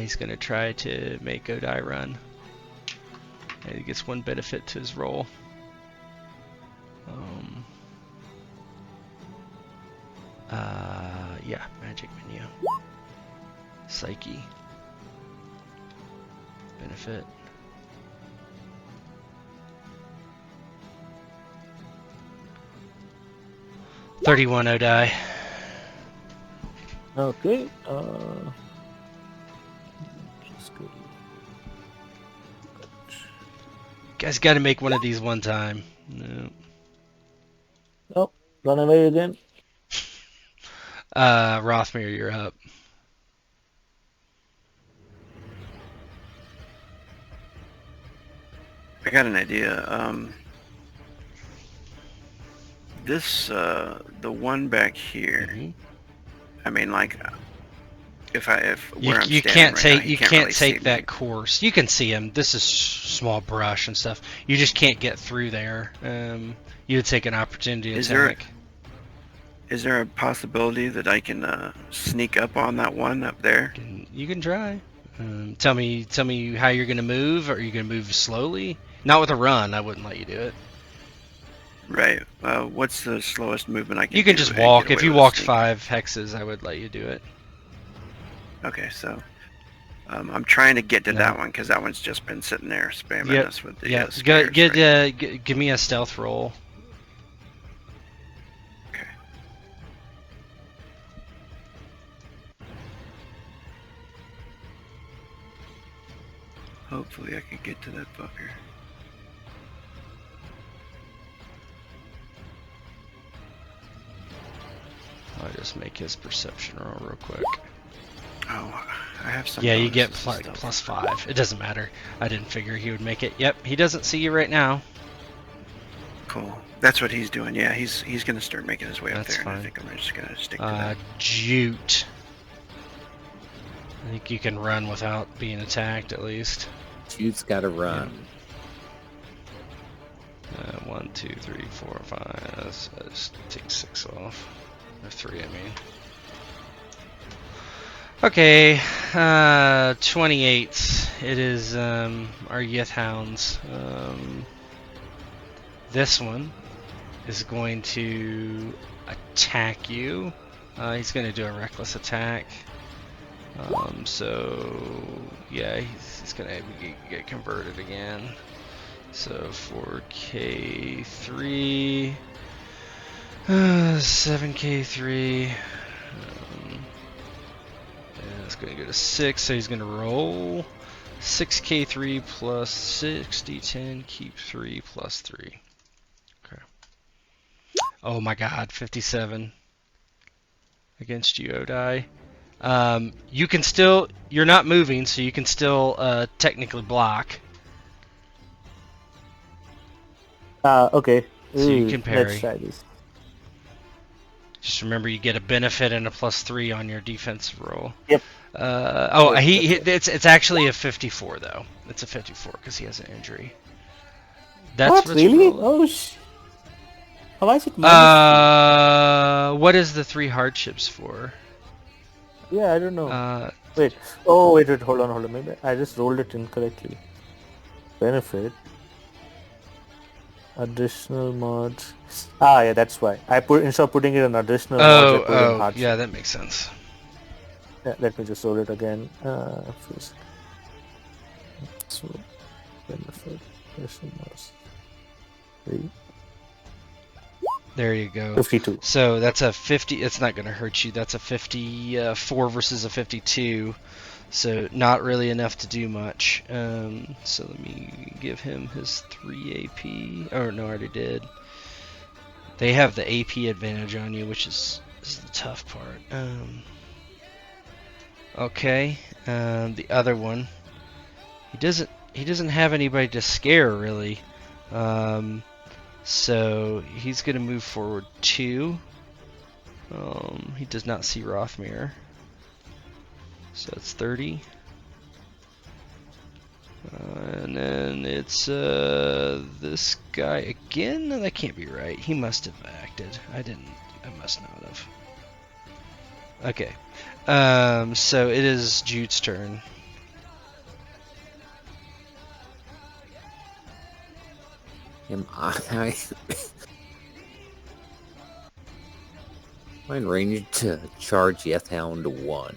He's going to try to make Odai run. And he gets 1 benefit to his roll. Yeah, magic menu. Psyche. Benefit. $31 Odai. Okay. Guys got to make one of these one time. No. Oh, run away again. Rothmyr, you're up. I got an idea. This, the one back here. Mm-hmm. I mean, like, you can't take that course. You can see him. This is small brush and stuff. You just can't get through there. You would take an opportunity attack. Is there a possibility that I can sneak up on that one up there? You can try. Tell me how you're gonna move. Are you gonna move slowly? Not with a run. I wouldn't let you do it. Right. What's the slowest movement I can You can do just and walk. get If away you with a walked sneak? 5 hexes, I would let you do it. Okay, so I'm trying to get to No. that one because that one's just been sitting there spamming Yep. us with the Yeah. scares. Right? Give me a stealth roll. Okay. Hopefully I can get to that fucker. I'll just make his perception roll real quick. Oh, I have some. Yeah, you get bonuses and stuff. plus 5. It doesn't matter. I didn't figure he would make it. Yep, he doesn't see you right now. Cool. That's what he's doing. Yeah, he's gonna start making his way up That's there, fine. and I think I'm just gonna stick to that. Jute. I think you can run without being attacked at least. Jute's got to run. 1, 2, 3, 4, 5. Let's just take 6 off. Or 3, I mean. Okay, 28. It is our Yith Hounds. This one is going to attack you. He's going to do a reckless attack. So yeah, he's going to get converted again. So 4K3, 7K3. It's going to go to 6, so he's going to roll 6K3 plus 6d10, keep 3 plus 3. Okay. Oh my god, 57 against you, Odai. You can still, you're not moving, so you can still technically block. Okay. So you can Let's parry. try this. Just remember, you get a benefit and a plus 3 on your defensive roll. Yep. It's actually a 54 though. It's a 54 because he has an injury. That's What? what's Really? rolled. Oh, why is it minus? What is the 3 hardships for? Yeah, I don't know. Wait. Wait. Hold on. Maybe I just rolled it incorrectly. Benefit. Additional mods. Yeah, that's why. Instead of putting it in additional mods, I put it in hardship. Yeah, that makes sense. Yeah, let me just roll it again. First. So, benefit. Additional mods. 3. There you go. 52. So that's a 50. It's not going to hurt you. That's a 54 versus a 52. So not really enough to do much. So let me give him his 3 AP. Oh no, I already did. They have the AP advantage on you, which is the tough part. Okay. The other one, he doesn't have anybody to scare really. So he's gonna move forward 2. He does not see Rothmyr. So it's 30. And then it's this guy again. No, that can't be right. He must have acted. I must not have. Okay. So it is Jute's turn. Am I in range to charge Yethhound 1?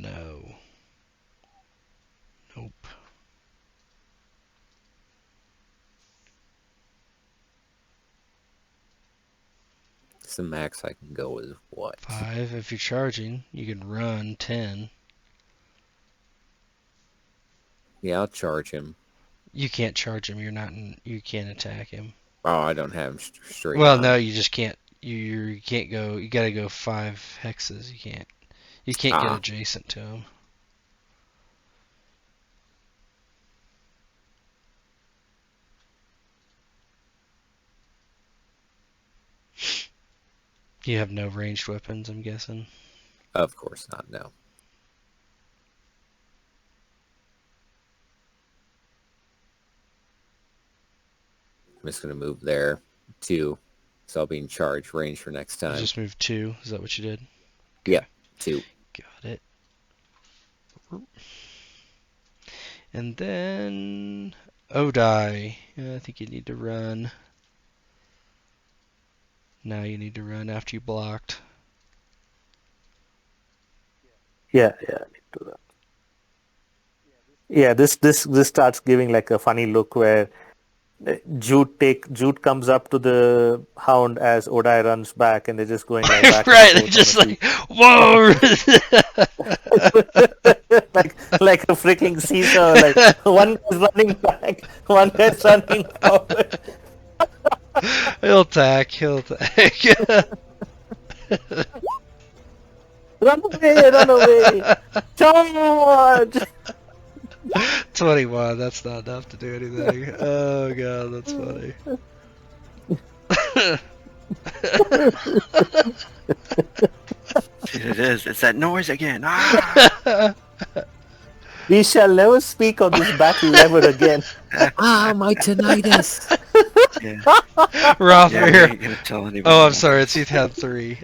No. Nope. So max I can go is what? 5 if you're charging. You can run 10. Yeah, I'll charge him. You can't charge him. You can't attack him. Oh, I don't have him straight Well, on. no, you just can't. You can't go. You gotta go 5 hexes. You can't. You can't get adjacent to him. You have no ranged weapons, I'm guessing. Of course not, no. I'm just going to move there. 2. So I'll be in charge range for next You time. just moved 2. Is that what you did? Yeah, 2. Got it. And then Odai. I think you need to run. Now you need to run after you blocked. Yeah, I need to do that. Yeah, this starts giving like a funny look where Jute comes up to the hound as Odai runs back, and they're just going like back Right, and they're forth just on like, whoa! like a freaking seesaw. Like one guy's running back, one guy's running forward. He'll attack. Run away! Charge! 21, that's not enough to do anything. Oh god, that's funny. It is. It's that noise again. Ah! We shall never speak of this battle ever again. My tinnitus. Yeah. Rothmyr. Yeah, we ain't gonna tell anybody. Oh, I'm sorry, it's Ethab 3.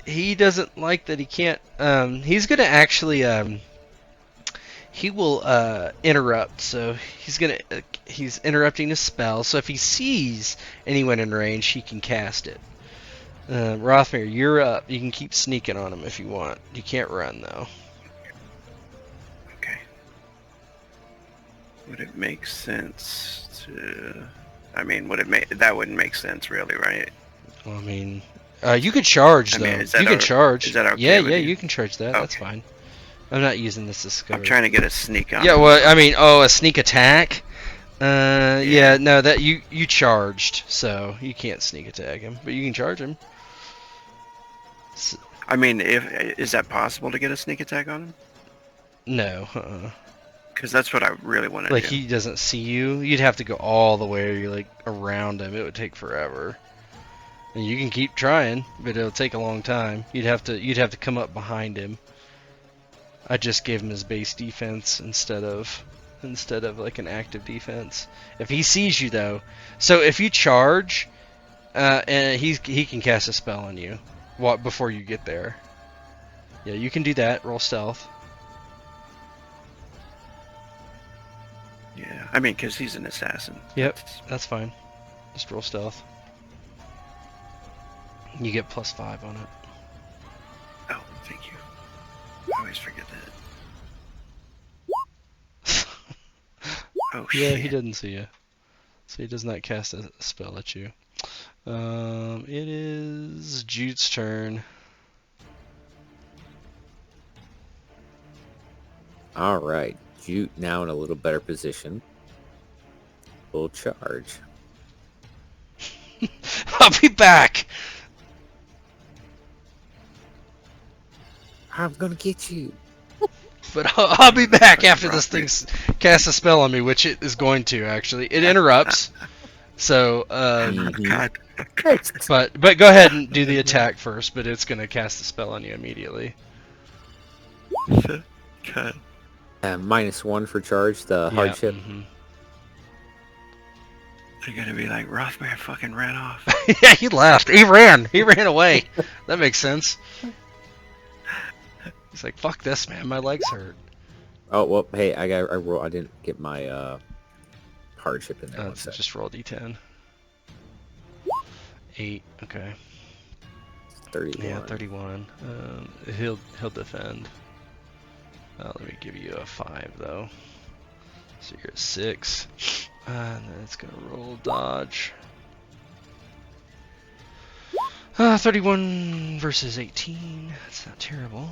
He doesn't like that he can't. He's gonna actually he will interrupt. So he's interrupting a spell. So if he sees anyone in range, he can cast it. Rothmyr, you're up. You can keep sneaking on him if you want. You can't run though. Okay. Would it make sense to? I mean, that wouldn't make sense, really, right? Well, I mean, you could charge though. is that You can charge. is that okay Yeah, with yeah, you? you can charge that. That's Okay. fine. I'm not using this as cover. I'm trying to get a sneak on. Yeah, him. well, I mean, a sneak attack. Yeah, no, that you charged, so you can't sneak attack him, but you can charge him. I mean, is that possible to get a sneak attack on him? No, Because that's what I really want to like do. he doesn't see you. You'd have to go all the way like around him. It would take forever. And you can keep trying, but it'll take a long time. You'd have to come up behind him. I just gave him his base defense instead of like an active defense. If he sees you though, so if you charge, and he can cast a spell on you, before you get there. Yeah, you can do that. Roll stealth. Yeah, I mean, because he's an assassin. Yep, that's fine. Just roll stealth. You get +5 on it. Oh, thank you. I always forget that. Oh Yeah, shit. he didn't see you, so he does not cast a spell at you. It is Jute's turn. All right. Jute now in a little better position. Full charge. I'll be back. I'm gonna get you. But I'll be back after this thing casts a spell on me, which it is going to actually. It interrupts. So, God. but go ahead and do the attack first. But it's gonna cast a spell on you immediately. God. -1 for charge. The hardship. Mm-hmm. They're gonna be like, Rothmyr fucking ran off. Yeah, he left. He ran away. That makes sense. He's like, fuck this, man. My legs hurt. Oh well. Hey, I didn't get my hardship in there. One So sec. just roll d10. 8. Okay. 31. Yeah, 31. He'll defend. Let me give you a 5 though. So you're at 6. And then it's gonna roll dodge. 31 versus 18. That's not terrible.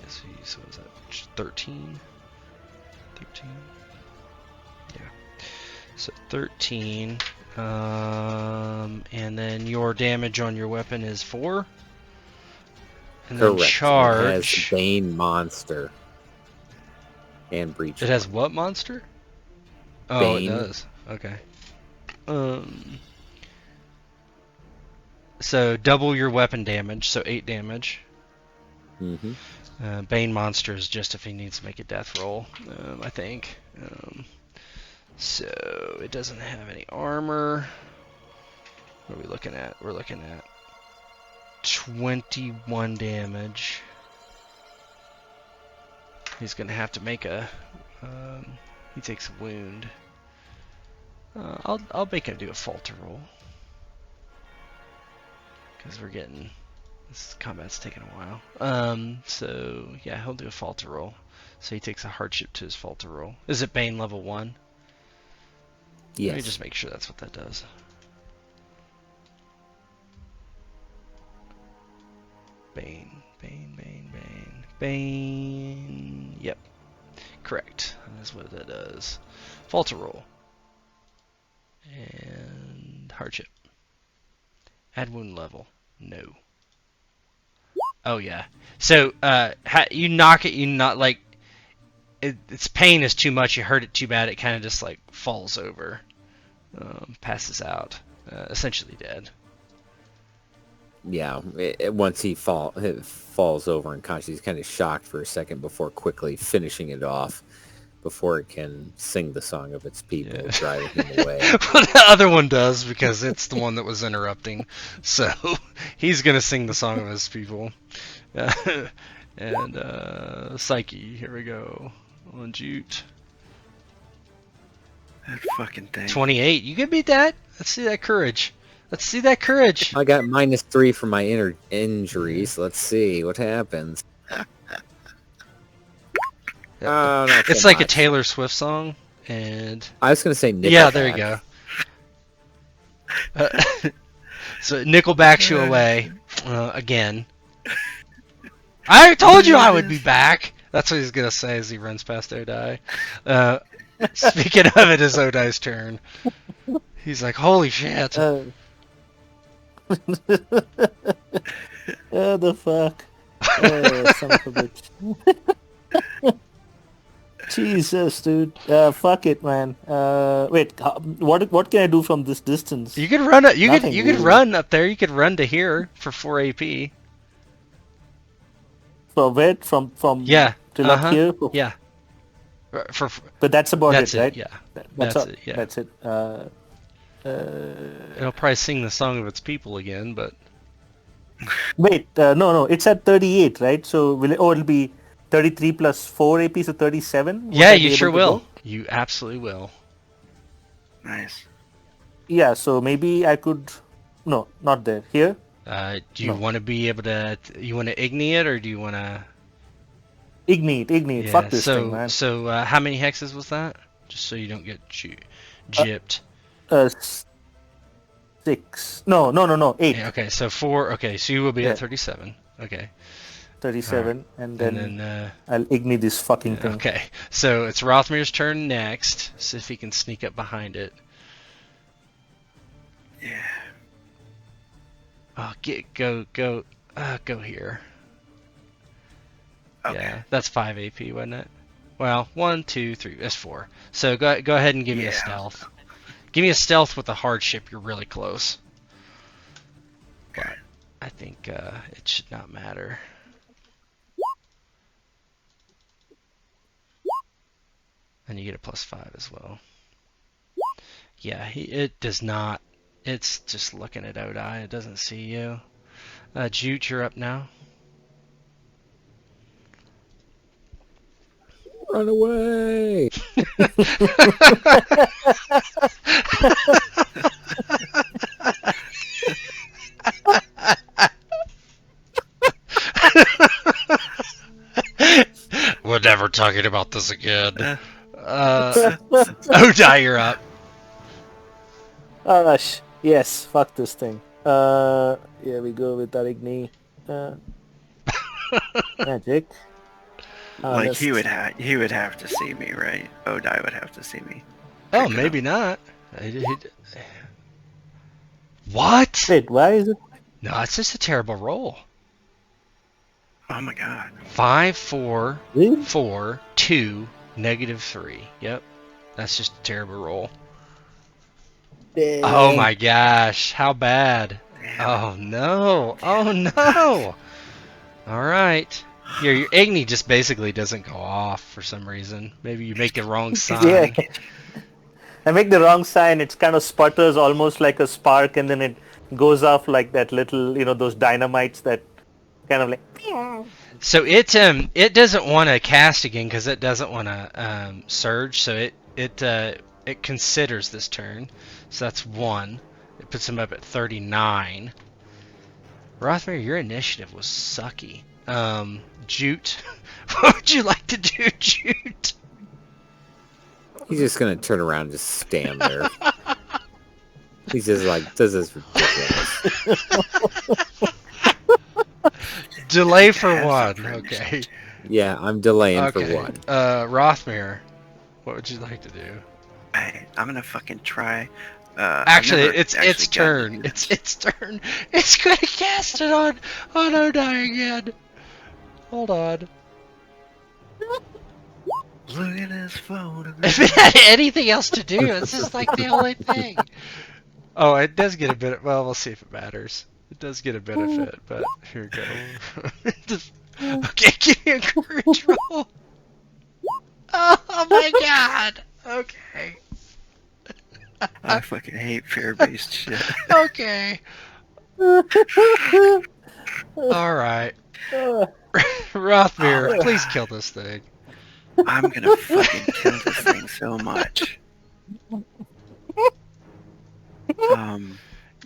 Yes, so is that 13? 13? Yeah. So 13. And then your damage on your weapon is 4. And then Correct. charge. It has Bane monster and breach. It has what monster? Oh, Bane. it does. Okay. So double your weapon damage, so 8 damage. Mm-hmm. Bane monster is just if he needs to make a death roll, I think. So it doesn't have any armor. What are we looking at? We're looking at 21 damage. He's gonna have to make a. He takes a wound. I'll make him do a falter roll because we're getting this combat's taking a while. So yeah, he'll do a falter roll. So he takes a hardship to his falter roll. Is it Bane level 1? Yes. Let me just make sure that's what that does. Bane. Yep. Correct. That's what that does. Falter roll. And hardship. Add wound level. No. Oh yeah. So you knock it. You not like its pain is too much. You hurt it too bad. It kind of just like falls over, passes out, essentially dead. Yeah. Once he falls over unconscious, he's kind of shocked for a second before quickly finishing it off. Before it can sing the song of its people, driving him away. Well, the other one does because it's the one that was interrupting. So he's gonna sing the song of his people. And Psyche, here we go on Jute. That fucking thing. 28. You can beat that. Let's see that courage. Let's see that courage. I got -3 from my injuries. Let's see what happens. It's like a Taylor Swift song, and I was gonna say Nickelback. yeah, there you go. So Nickelback's you away again. I told you I would be back. That's what he's gonna say as he runs past Odai. Speaking of it, is Odai's turn. He's like, "Holy shit!" Oh, the fuck! Oh, son of a bitch. Jesus, dude. Fuck it, man. Wait, what can I do from this distance? You could run it. You could Nothing. run up there. You could run to here for 4 AP. From where? From Yeah. till up here? Yeah. But that's about That's it, right? Yeah. That's That's all. it. Yeah. That's it. It'll probably sing the song of its people again, but Wait, no. It's at 38, right? So it'll be 33 plus 4 AP, so 37? Would yeah, I be you able sure to will. go? You absolutely will. Nice. Yeah, so maybe I could... No, not there. Here? Do you want to be able to? You want to ignite it, or do you want to? Ignite. Yeah. Fuck this thing, man. So how many hexes was that? Just so you don't get gypped. 6. No. 8. Yeah, okay, so 4. Okay, so you will be Yeah. at 37. Okay. 37, and then, And then I'll ignite this fucking thing. okay, so it's Rothmyr's turn next. See if he can sneak up behind it. Yeah. Oh, go here. Okay. Yeah, that's 5 AP, wasn't it? Well, 1, 2, 3. That's 4. So go ahead and give me a Yeah. stealth. Give me a stealth with a hardship. You're really close. Okay. But I think it should not matter. And you get a +5 as well. Yeah, it does not. It's just looking at Odai. It doesn't see you. Jute, you're up now. Run away! We're never talking about this again. Odai, you're up. Yes, fuck this thing. Here we go with our Igni. Magic. Like Let's- he would have to see me, right? Odai would have to see me. Oh, maybe not. What? Wait, why is it? No, it's just a terrible roll. Oh my god. 5, 4, Really? 4, 2, -3. Yep. That's just a terrible roll. Dang. Oh my gosh, how bad. Damn. Oh no. Oh no. Alright. Your Igni just basically doesn't go off for some reason. Maybe you make the wrong sign. Yeah. I make the wrong sign. It kind of sputters almost like a spark, and then it goes off like that little, those dynamites that kind of like. So it doesn't want to cast again because it doesn't want to surge. So it considers this turn. So that's 1. It puts him up at 39. Rothmyr, your initiative was sucky. Jute, what would you like to do, Jute? He's just gonna turn around and just stand there. He's just like, this is ridiculous. Delay for 1. Okay. Yeah, I'm delaying Okay. for 1. Rothmyr, what would you like to do? I'm gonna fucking try. Actually, I've never it's actually turn. gotten It's its turn. It's gonna cast it on Odai again. Hold on. Look at his phone. If it had anything else to do, this is like the only thing. Oh, it does get a bit. Well, we'll see if it matters. It does get a benefit, but here we go. Okay, give me a courage roll. Oh my god. Okay. I fucking hate fear-based shit. Okay. All right. Rothmyr, please kill this thing. I'm gonna fucking kill this thing so much.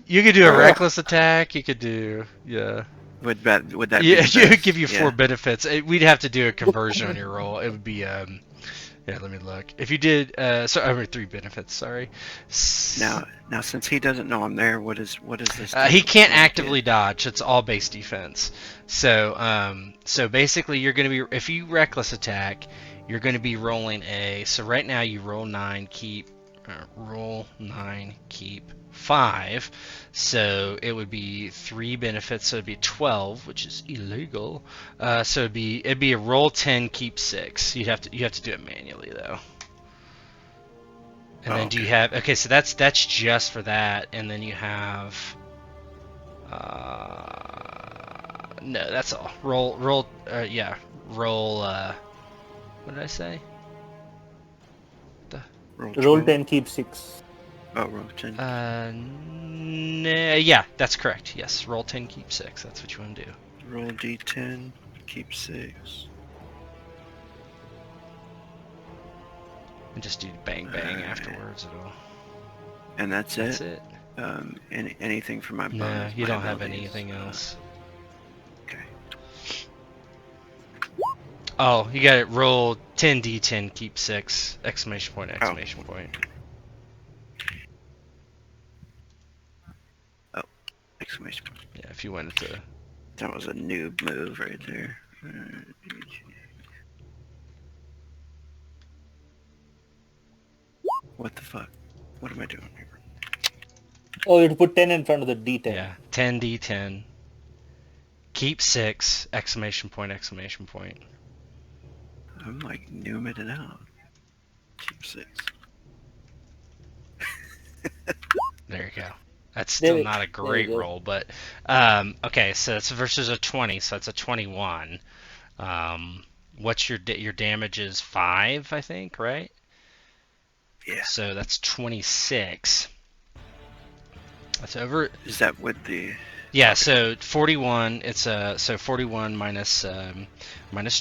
You could do a reckless attack. You could do Would that Yeah, be the you best? give you 4 benefits. We'd have to do a conversion on your roll. It would be yeah. Let me look. If you did 3 benefits. Sorry. Now since he doesn't know I'm there, what is this? He can't actively dodge. It's all base defense. So basically you're gonna be, if you reckless attack, you're gonna be rolling so right now you roll 9, keep 5. So it would be 3 benefits, so it'd be 12, which is illegal. So it'd be a roll 10, keep 6. You have to do it manually though. And then do you have, okay, so that's just for that, and then you have no, that's all. Roll what did I say? Roll 10, keep 6. Oh, roll 10. Yeah, that's correct. Yes, roll 10, keep 6. That's what you want to do. Roll D10, keep 6. And just do bang bang afterwards. And that's That's it. it. Anything for my No, bonus? you my don't have abilities? anything else. Okay. Oh, you got it. Roll 10d10, keep 6! Exclamation point! Exclamation point! Oh, exclamation point! Yeah, if you wanted to. That was a noob move right there. What the fuck? What am I doing here? Oh, you put 10 in front of the D10. Yeah, 10d10. Keep 6! Exclamation point! Exclamation point! I'm like nooming it out. Keep 6. There you go. That's still not a There you great go. roll, but okay. So it's versus a 20, so it's a 21. What's your damage is 5, I think, right? Yeah. So that's 26. That's over. Is that with the? Yeah. So 41. It's so 41 minus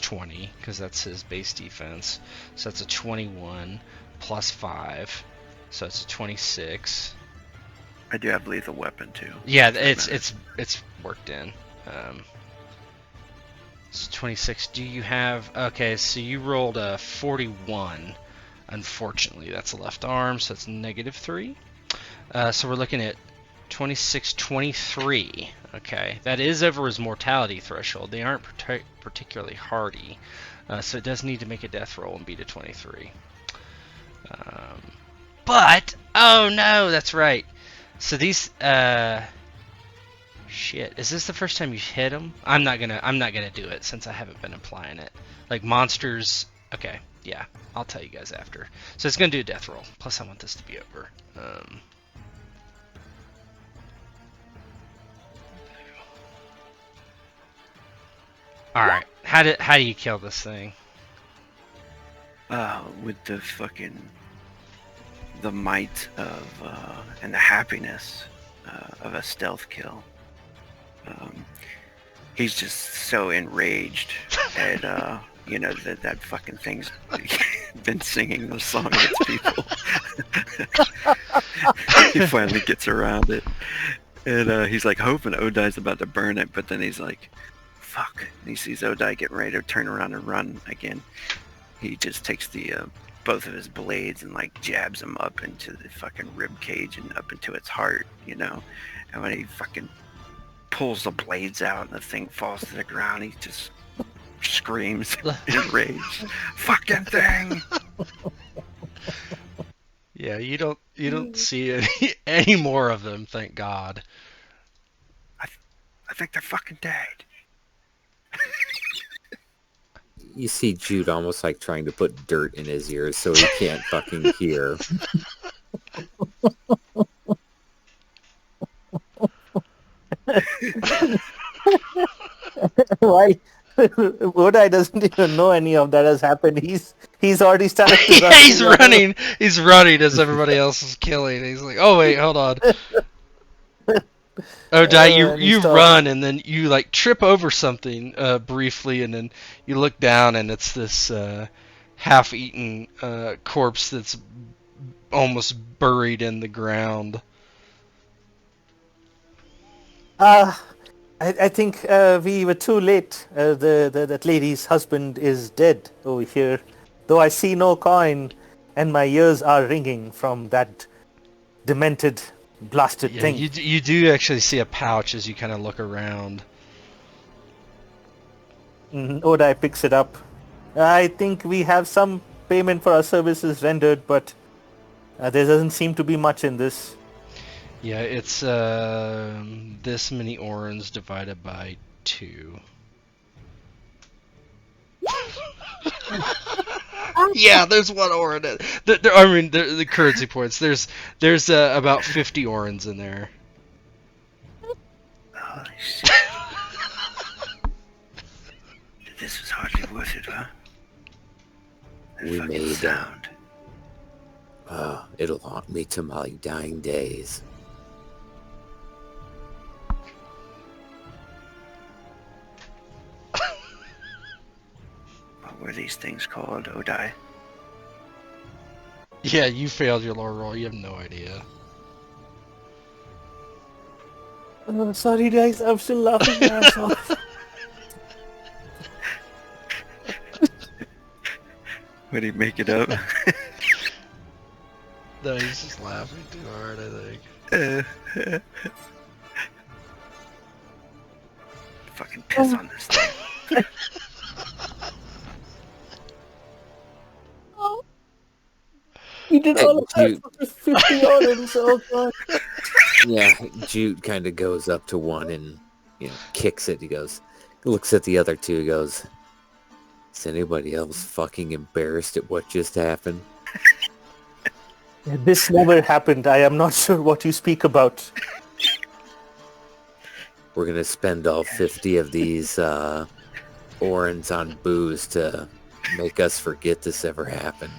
20 because that's his base defense. So that's a 21 plus 5. So it's a 26. I do have lethal weapon too. Yeah, Doesn't it's worked in. It's 26. Do you have? Okay, so you rolled a 41. Unfortunately, that's a left arm, so it's -3. So we're looking at 26, 23. Okay, that is over his mortality threshold. They aren't particularly hardy, so it does need to make a death roll and beat a 23. But oh no, that's right. So these shit. Is this the first time you hit him? I'm not gonna do it since I haven't been applying it. Like monsters. Okay, yeah. I'll tell you guys after. So it's gonna do a death roll. Plus, I want this to be over. All right. How do you kill this thing? With the fucking the might of and the happiness of a stealth kill. He's just so enraged at that fucking thing's been singing the song of its people. He finally gets around it, and he's like hoping Odai's about to burn it, but then he's like, "Fuck!" And he sees Odai getting ready to turn around and run again. He just takes the both of his blades and like jabs them up into the fucking rib cage and up into its heart, And when he fucking pulls the blades out and the thing falls to the ground, he just screams in rage. Fucking thing! Yeah, you don't see any more of them, thank God. I think they're fucking dead. You see Jute almost like trying to put dirt in his ears so he can't fucking hear. Why? Odai doesn't even know any of that has happened. He's already started to Yeah, he's running. He's running as everybody else is killing. He's like, oh wait, hold on. Odai, you run and then you like trip over something briefly, and then you look down and it's this half-eaten corpse that's almost buried in the ground. I think we were too late. That lady's husband is dead over here. Though I see no coin, and my ears are ringing from that demented, blasted thing. You do actually see a pouch as you kind of look around. Odai picks it up. I think we have some payment for our services rendered, but there doesn't seem to be much in this. Yeah, it's this many orans divided by 2. Yeah, there's 1 oran. The currency points. There's about 50 orans in there. Holy shit. This was hardly worth it, huh? We made sound. It'll haunt me to my dying days. What were these things called, Odai? Yeah, you failed your lore roll. You have no idea. Oh, sorry guys, I'm still laughing my ass off. Would he make it up? No, he's just laughing too hard, I think. Fucking piss on this thing. You did all of that for just 50 orans, oh god. Yeah, Jute kind of goes up to one and kicks it. He looks at the other 2. He goes, "Is anybody else fucking embarrassed at what just happened?" This never happened. I am not sure what you speak about. We're gonna spend all 50 of these orans on booze to make us forget this ever happened.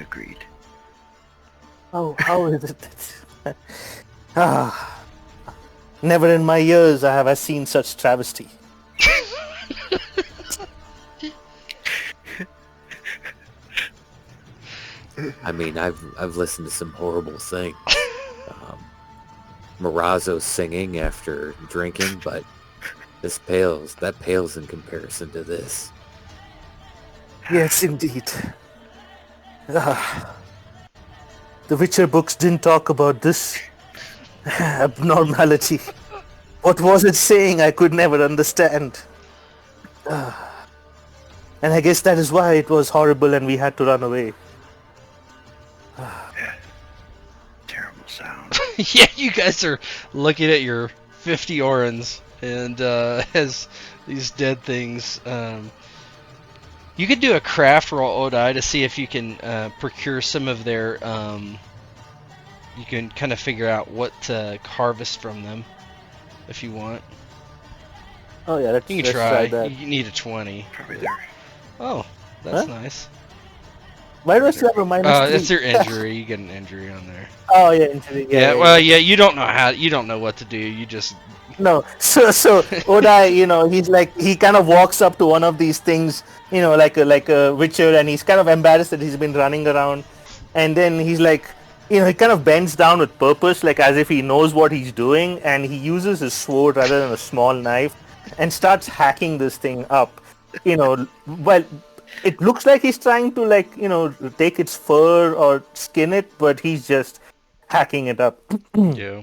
Agreed. Oh, how is it that... Never in my years have I seen such travesty. I mean, I've listened to some horrible things. Morazzo singing after drinking, but that pales in comparison to this. Yes, indeed. The Witcher books didn't talk about this abnormality. What was it saying? I could never understand. And I guess that is why it was horrible and we had to run away. Terrible sound. Yeah, you guys are looking at your 50 orans and as these dead things. You could do a craft roll, Odai, to see if you can procure some of their... you can kind of figure out what to harvest from them, if you want. Oh yeah, You can try. You need a 20. Probably there. Oh, that's nice. Why do I still have a -3? It's your injury. You get an injury on there. Oh yeah, injury. Yeah. Well, yeah. You don't know what to do. You just. No, so Odai, he's like he kind of walks up to one of these things, like a witcher, and he's kind of embarrassed that he's been running around, and then he's like, he kind of bends down with purpose, like as if he knows what he's doing, and he uses his sword rather than a small knife, and starts hacking this thing up, well. It looks like he's trying to take its fur or skin it, but he's just hacking it up. Yeah.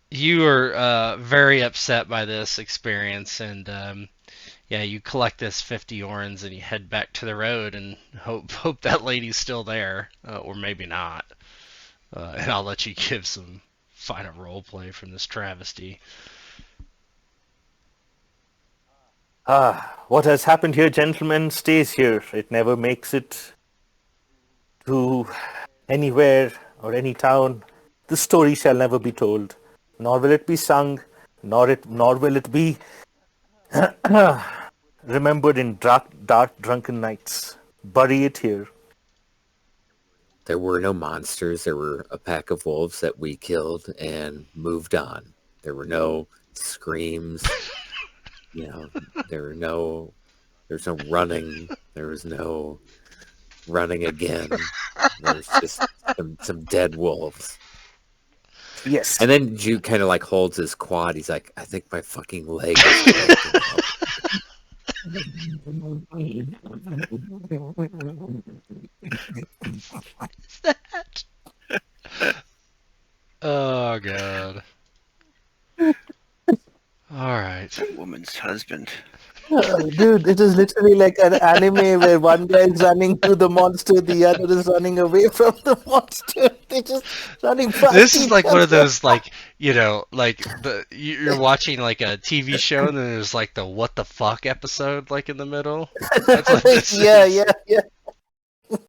You are very upset by this experience, and you collect this 50 orens and you head back to the road and hope that lady's still there, or maybe not. And I'll let you give some final role play from this travesty. What has happened here, gentlemen, stays here. It never makes it to anywhere or any town. The story shall never be told, nor will it be sung, nor will it be remembered in dark drunken nights. Bury it here. There were no monsters. There were a pack of wolves that we killed and moved on. There were no screams. There's no running. There was no running again. There's just some dead wolves. Yes. And then Jute kind of like holds his quad. He's like, I think my fucking leg is broken out. What's that? Oh god. Alright. That woman's husband. Dude, it is literally like an anime where one guy is running to the monster, the other is running away from the monster. They're just running fast. This is like one of those, you're watching like a TV show and then there's like the what the fuck episode like in the middle. That's what this is. Yeah.